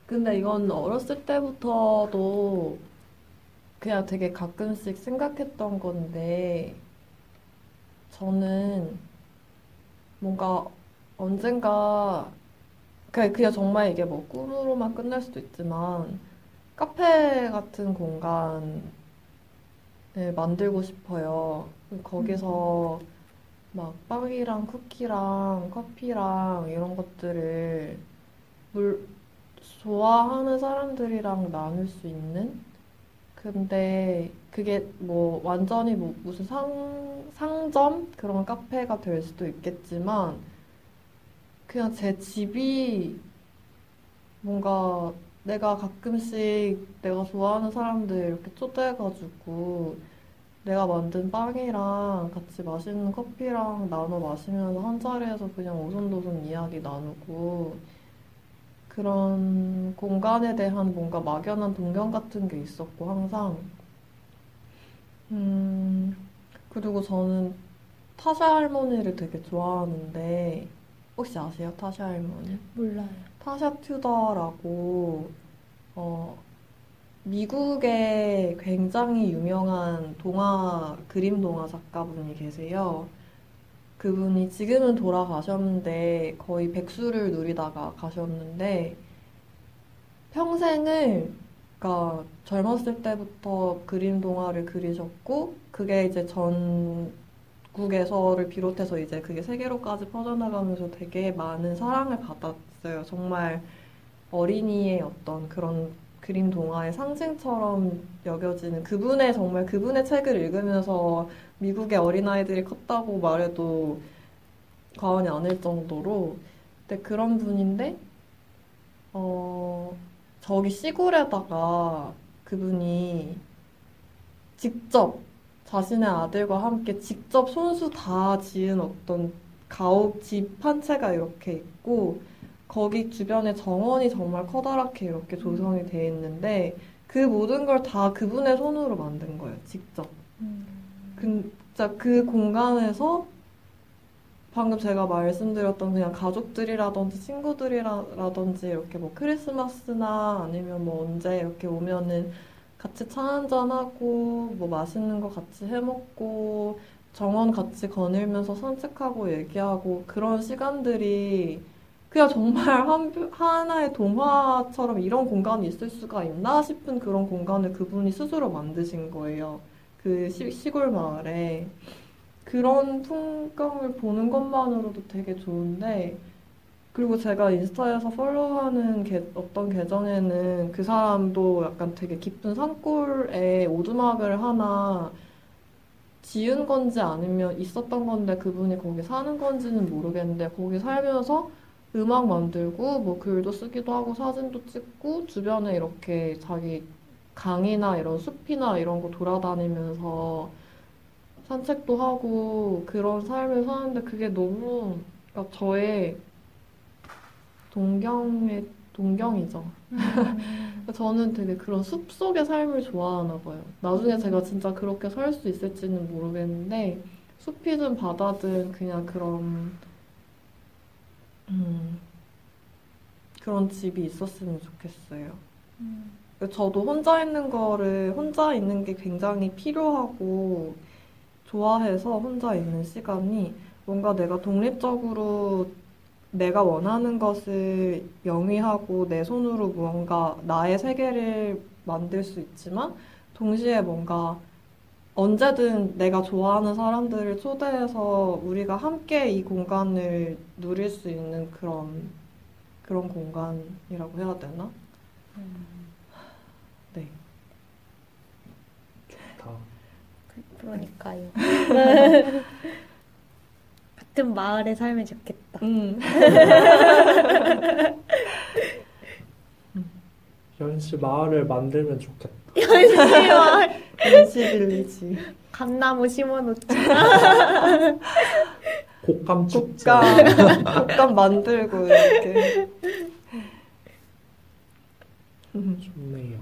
근데 이건 어렸을 때부터도 그냥 되게 가끔씩 생각했던 건데, 저는 뭔가 언젠가, 그냥 정말 이게 뭐 꿈으로만 끝날 수도 있지만, 카페 같은 공간을 만들고 싶어요. 거기서 막 빵이랑 쿠키랑 커피랑 이런 것들을 좋아하는 사람들이랑 나눌 수 있는? 근데 그게 뭐 완전히 뭐 무슨 상점? 그런 카페가 될 수도 있겠지만, 그냥 제 집이 뭔가 내가 가끔씩 내가 좋아하는 사람들 이렇게 초대해가지고 내가 만든 빵이랑 같이 맛있는 커피랑 나눠 마시면서 한 자리에서 그냥 오손도손 이야기 나누고 그런 공간에 대한 뭔가 막연한 동경 같은 게 있었고 항상 그리고 저는 타샤 할머니를 되게 좋아하는데 혹시 아세요? 타샤 할머니? 몰라요. 타샤 튜더라고 미국의 굉장히 유명한 그림 동화 작가분이 계세요. 그분이 지금은 돌아가셨는데 거의 백수를 누리다가 가셨는데 평생을 그러니까 젊었을 때부터 그림 동화를 그리셨고 그게 이제 전국에서를 비롯해서 이제 그게 세계로까지 퍼져나가면서 되게 많은 사랑을 받았어요. 정말 어린이의 어떤 그런 그림 동화의 상징처럼 여겨지는 정말 그분의 책을 읽으면서 미국의 어린아이들이 컸다고 말해도 과언이 아닐 정도로 근데 그런 분인데 저기 시골에다가 그분이 직접 자신의 아들과 함께 직접 손수 다 지은 어떤 가옥 집 한 채가 이렇게 있고 거기 주변에 정원이 정말 커다랗게 이렇게 조성이 돼 있는데 그 모든 걸 다 그분의 손으로 만든 거예요, 직접. 진짜 그 공간에서 방금 제가 말씀드렸던 그냥 가족들이라든지 친구들이라든지 이렇게 뭐 크리스마스나 아니면 뭐 언제 이렇게 오면은 같이 차 한잔하고 뭐 맛있는 거 같이 해 먹고 정원 같이 거닐면서 산책하고 얘기하고 그런 시간들이 그냥 정말 하나의 동화처럼 이런 공간이 있을 수가 있나 싶은 그런 공간을 그분이 스스로 만드신 거예요. 그 시골 마을에. 그런 풍경을 보는 것만으로도 되게 좋은데, 그리고 제가 인스타에서 팔로우하는 어떤 계정에는 그 사람도 약간 되게 깊은 산골에 오두막을 하나 지은 건지 아니면 있었던 건데 그분이 거기 사는 건지는 모르겠는데, 거기 살면서 음악 만들고 뭐 글도 쓰기도 하고 사진도 찍고 주변에 이렇게 자기 강이나 이런 숲이나 이런 거 돌아다니면서 산책도 하고 그런 삶을 사는데 그게 너무 그러니까 저의 동경이죠. 저는 되게 그런 숲속의 삶을 좋아하나 봐요. 나중에 제가 진짜 그렇게 살 수 있을지는 모르겠는데 숲이든 바다든 그냥 그런 집이 있었으면 좋겠어요. 저도 혼자 있는 게 굉장히 필요하고 좋아해서 혼자 있는 시간이 뭔가 내가 독립적으로 내가 원하는 것을 영위하고 내 손으로 무언가 나의 세계를 만들 수 있지만 동시에 뭔가 언제든 내가 좋아하는 사람들을 초대해서 우리가 함께 이 공간을 누릴 수 있는 그런 공간이라고 해야 되나? 네. 좋다. 그러니까요. 같은 마을에 살면 좋겠다. 연시 마을을 만들면 좋겠다. 연시 마을. 연시 빌리지. 감나무 심어놓자. 곶감 축제. 곶감 만들고 이렇게. 좋네요.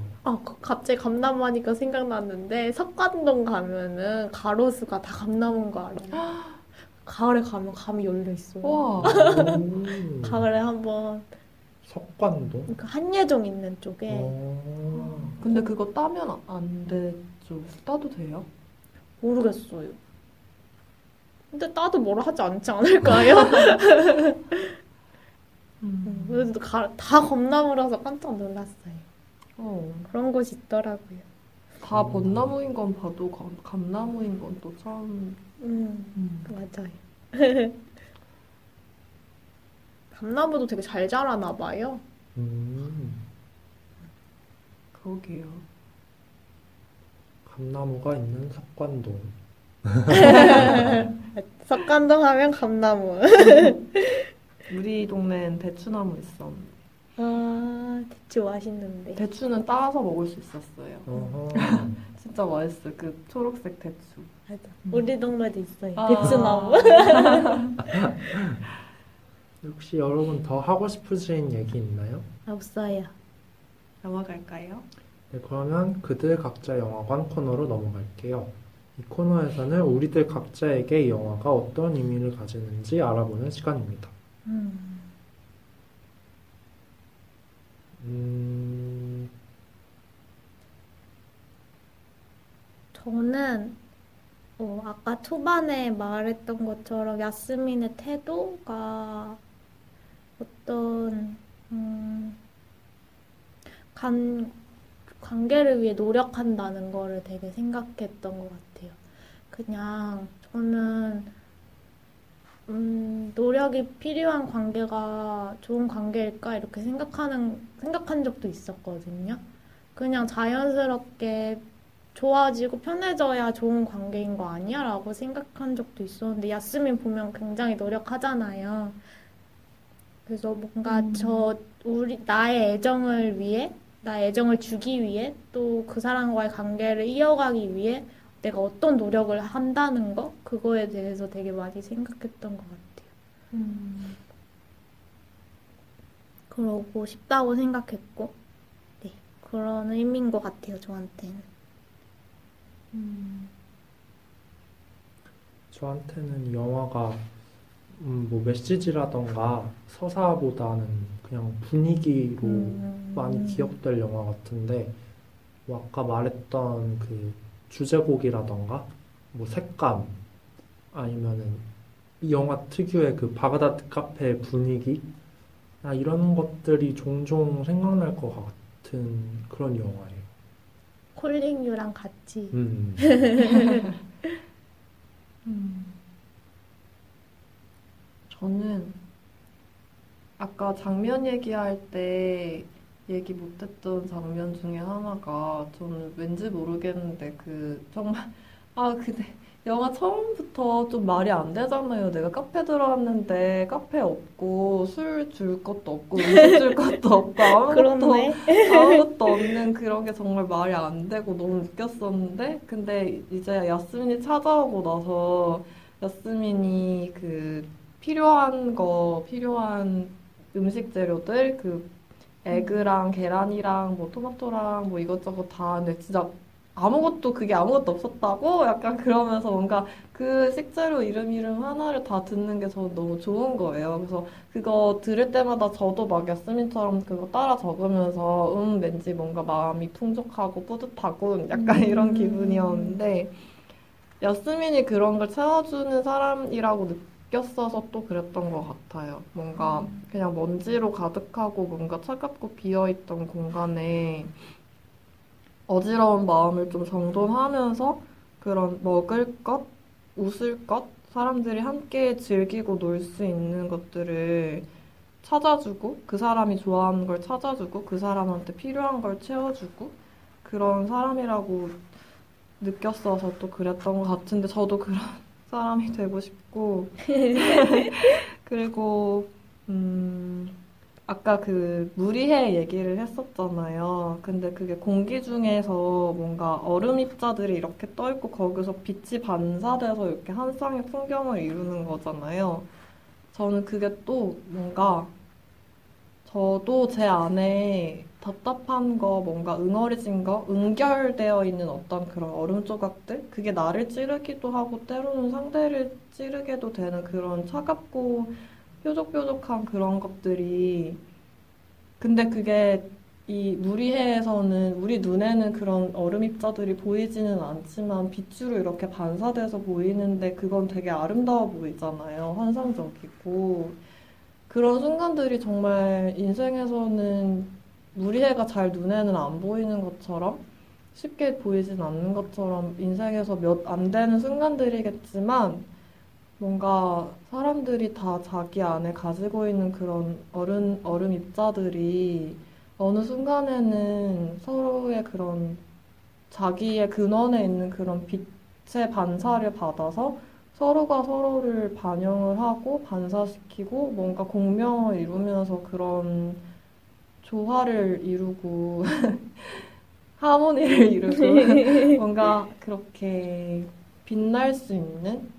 갑자기 감나무 하니까 생각났는데 석관동 가면은 가로수가 다 감나무인 거 알아요? 가을에 가면 감이 열려 있어요. 와. 가을에 한번 석관동? 그러니까 한예종 있는 쪽에 근데 그거 따면 안 되죠? 따도 돼요? 모르겠어요. 근데 따도 뭐라 하지 않지 않을까요? 그래도 다 감나무라서 깜짝 놀랐어요. 그런 곳이 있더라고요. 다 벚나무인 건 봐도 감나무인 건 또 처음. 맞아요. 감나무도 되게 잘 자라나 봐요. 그러게요. 감나무가 있는 석관동. 석관동 하면 감나무. 우리 동네엔 대추나무 있어. 대추 맛있는데. 대추는 따서 먹을 수 있었어요. 진짜 맛있어요. 그 초록색 대추. 맞아. 우리 동네도 있어요. 대추나무. 혹시 여러분 더 하고 싶으신 얘기 있나요? 없어요. 넘어갈까요? 네, 그러면 그들 각자 영화관 코너로 넘어갈게요. 이 코너에서는 우리들 각자에게 이 영화가 어떤 의미를 가지는지 알아보는 시간입니다. 저는 아까 초반에 말했던 것처럼 야스민의 태도가 어떤 관계를 위해 노력한다는 거를 되게 생각했던 것 같아요. 그냥 저는 노력이 필요한 관계가 좋은 관계일까 이렇게 생각한 적도 있었거든요. 그냥 자연스럽게 좋아지고 편해져야 좋은 관계인 거 아니야? 라고 생각한 적도 있었는데 야스민 보면 굉장히 노력하잖아요. 그래서 뭔가 나의 애정을 위해, 나의 애정을 주기 위해, 또 그 사람과의 관계를 이어가기 위해 내가 어떤 노력을 한다는 거? 그거에 대해서 되게 많이 생각했던 것 같아요. 그러고 싶다고 생각했고, 네, 그런 의미인 것 같아요, 저한테는. 저한테는 이 영화가 뭐 메시지라던가 서사보다는 그냥 분위기로 많이 기억될 영화 같은데, 뭐 아까 말했던 그 주제곡이라던가 뭐 색감, 아니면은 이 영화 특유의 그 바그다드 카페 분위기, 이런 것들이 종종 생각날 것 같은 그런 영화예요. 콜링 유랑 같이. 음, 저는 아까 장면 얘기할 때 얘기 못했던 장면 중에 하나가 저는 왠지 모르겠는데 정말 근데 영화 처음부터 좀 말이 안 되잖아요. 내가 카페 들어왔는데 카페 없고 술 줄 것도 없고 음식 줄 것도 없고 그렇네. 아무것도 없는 그런 게 정말 말이 안 되고 너무 웃겼었는데 근데 이제 야스민이 찾아오고 나서 야스민이 필요한 음식 재료들, 에그랑 계란이랑 뭐 토마토랑 뭐 이것저것 다, 근데 진짜 그게 아무것도 없었다고? 약간 그러면서 뭔가 그 식재료 이름 하나를 다 듣는 게 저는 너무 좋은 거예요. 그래서 그거 들을 때마다 저도 막 야스민처럼 그거 따라 적으면서, 왠지 뭔가 마음이 풍족하고 뿌듯하고 약간 이런 기분이었는데, 야스민이 그런 걸 채워주는 사람이라고 느꼈어서 또 그랬던 것 같아요. 뭔가 그냥 먼지로 가득하고 뭔가 차갑고 비어있던 공간에 어지러운 마음을 좀 정돈하면서 그런 먹을 것, 웃을 것, 사람들이 함께 즐기고 놀 수 있는 것들을 찾아주고 그 사람이 좋아하는 걸 찾아주고 그 사람한테 필요한 걸 채워주고 그런 사람이라고 느꼈어서 또 그랬던 것 같은데 저도 그런 사람이 되고 싶고 그리고 아까 무리해 얘기를 했었잖아요. 근데 그게 공기 중에서 뭔가 얼음 입자들이 이렇게 떠 있고 거기서 빛이 반사돼서 이렇게 한 쌍의 풍경을 이루는 거잖아요. 저는 그게 또 뭔가 저도 제 안에 답답한 거, 뭔가 응어리진 거, 응결되어 있는 어떤 그런 얼음 조각들? 그게 나를 찌르기도 하고 때로는 상대를 찌르게도 되는 그런 차갑고 뾰족뾰족한 그런 것들이 근데 그게 이 무리해에서는 우리 눈에는 그런 얼음 입자들이 보이지는 않지만 빛으로 이렇게 반사돼서 보이는데 그건 되게 아름다워 보이잖아요. 환상적이고. 그런 순간들이 정말 인생에서는 무리해가 잘 눈에는 안 보이는 것처럼 쉽게 보이진 않는 것처럼 인생에서 몇 안 되는 순간들이겠지만 뭔가 사람들이 다 자기 안에 가지고 있는 그런 얼음 입자들이 어느 순간에는 서로의 그런 자기의 근원에 있는 그런 빛의 반사를 받아서 서로가 서로를 반영을 하고 반사시키고 뭔가 공명을 이루면서 그런 조화를 이루고 하모니를 이루고 뭔가 그렇게 빛날 수 있는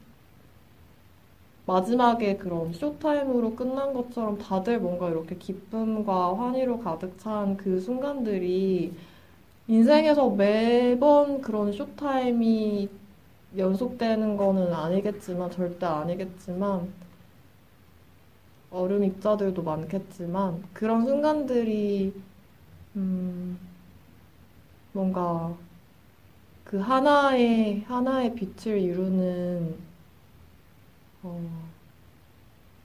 마지막에 그런 쇼타임으로 끝난 것처럼 다들 뭔가 이렇게 기쁨과 환희로 가득 찬 그 순간들이 인생에서 매번 그런 쇼타임이 연속되는 거는 아니겠지만, 절대 아니겠지만, 얼음 입자들도 많겠지만, 그런 순간들이, 음, 뭔가 하나의 빛을 이루는, 어,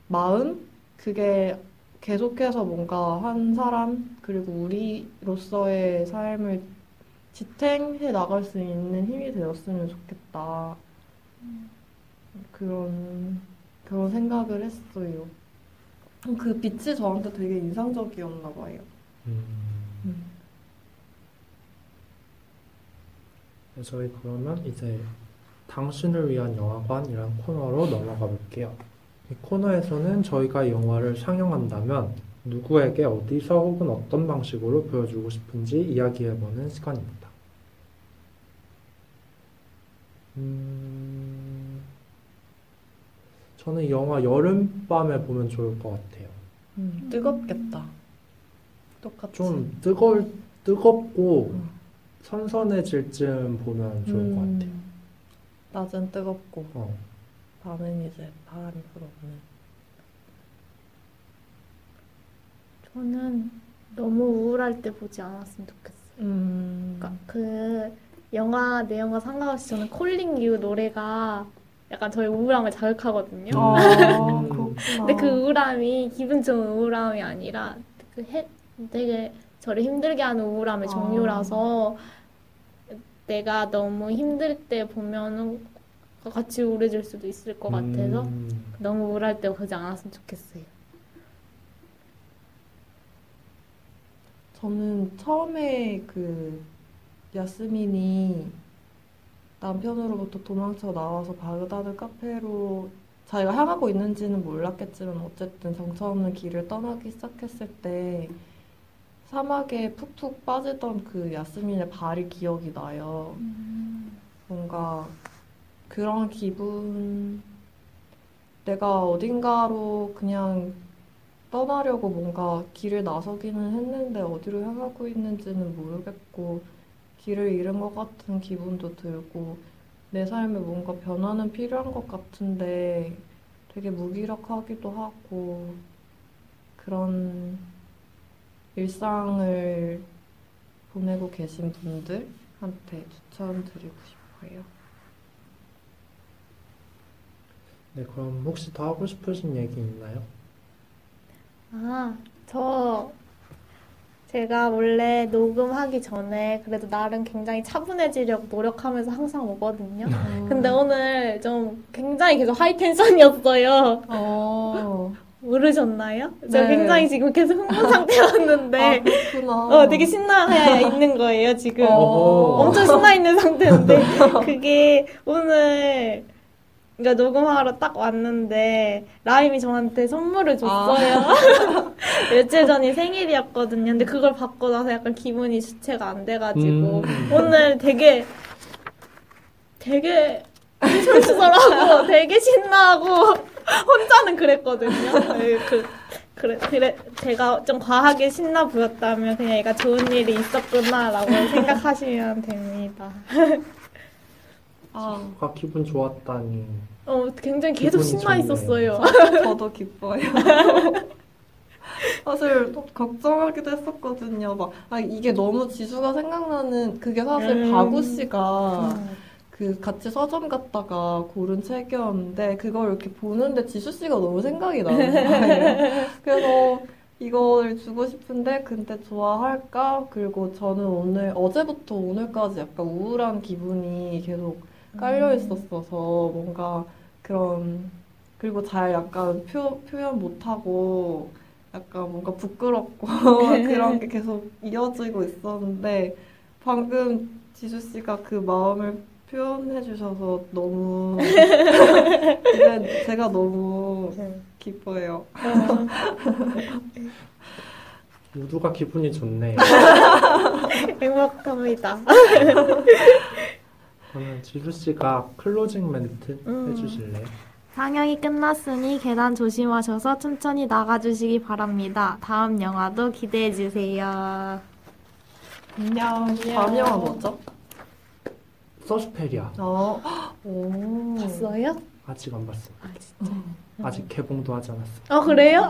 마음? 그게 계속해서 뭔가 한 사람, 그리고 우리로서의 삶을 지탱해 나갈 수 있는 힘이 되었으면 좋겠다. 그런 생각을 했어요. 그 빛이 저한테 되게 인상적이었나 봐요. 음. 음. 네, 저희 그러면 이제 당신을 위한 영화관이라는 코너로 넘어가 볼게요. 이 코너에서는 저희가 영화를 상영한다면 누구에게 어디서 혹은 어떤 방식으로 보여주고 싶은지 이야기해보는 시간입니다. 저는 이 영화 여름밤에 보면 좋을 것 같아요. 뜨겁겠다. 똑같이. 좀 뜨겁고 선선해질 쯤 보면 좋을 것 같아요. 낮은 뜨겁고 어. 밤은 이제 바람이 불어오는. 저는 너무 우울할 때 보지 않았으면 좋겠어요. 그러니까 그 영화 내용과 상관없이 저는 콜링 유 노래가 약간 저의 우울함을 자극하거든요. 그렇구나. 근데 그 우울함이 기분 좋은 우울함이 아니라 되게 저를 힘들게 하는 우울함의 종류라서 내가 너무 힘들 때 보면은 같이 우울해질 수도 있을 것 같아서 너무 우울할 때 보지 않았으면 좋겠어요. 저는 처음에 그 야스민이 남편으로부터 도망쳐 나와서 바그다드 카페로 자기가 향하고 있는지는 몰랐겠지만 어쨌든 정처 없는 길을 떠나기 시작했을 때 사막에 푹푹 빠지던 그 야스민의 발이 기억이 나요. 뭔가 그런 기분, 내가 어딘가로 그냥 떠나려고 뭔가 길을 나서기는 했는데 어디로 향하고 있는지는 모르겠고 길을 잃은 것 같은 기분도 들고 내 삶에 뭔가 변화는 필요한 것 같은데 되게 무기력하기도 하고 그런 일상을 보내고 계신 분들한테 추천드리고 싶어요. 네, 그럼 혹시 더 하고 싶으신 얘기 있나요? 제가 원래 녹음하기 전에 그래도 나름 굉장히 차분해지려고 노력하면서 항상 오거든요. 근데 오늘 좀 굉장히 계속 하이텐션이었어요. 모르셨나요? 제가 네. 굉장히 지금 계속 흥분 상태였는데 그렇구나. 되게 신나 있는 거예요, 지금. 어. 엄청 신나 있는 상태인데 그게 오늘 그러니까 녹음하러 딱 왔는데 라임이 저한테 선물을 줬어요. 며칠 전이 생일이었거든요. 근데 그걸 받고 나서 약간 기분이 주체가 안 돼가지고 오늘 되게 솔직하고 되게 신나고 혼자는 그랬거든요. 그래 제가 좀 과하게 신나 보였다면 그냥 얘가 좋은 일이 있었구나라고 생각하시면 됩니다. 아, 기분 좋았다니. 굉장히 계속 기분이 신나 좋네요. 있었어요. 저도 기뻐요. 사실 걱정하기도 했었거든요. 이게 너무 지수가 생각나는 그게 사실 바구 씨가 그 같이 서점 갔다가 고른 책이었는데 그걸 이렇게 보는데 지수 씨가 너무 생각이 나는 거예요. 그래서 이걸 주고 싶은데 근데 좋아할까? 그리고 저는 어제부터 오늘까지 약간 우울한 기분이 계속 깔려 있었어서 뭔가 그리고 잘 약간 표현 못하고 약간 뭔가 부끄럽고 그런 게 계속 이어지고 있었는데 방금 지수 씨가 그 마음을 표현해 주셔서 너무 이제 제가 너무 기뻐요. 모두가 기분이 좋네요. 행복합니다. 그러면 지수 씨가 클로징 멘트 해주실래요? 상영이 끝났으니 계단 조심하셔서 천천히 나가주시기 바랍니다. 다음 영화도 기대해주세요. 안녕. 다음 영화 뭐죠? 서스페리아. 오. 봤어요? 아직 안 봤어요. 아 진짜. 아직 개봉도 하지 않았어요. 그래요?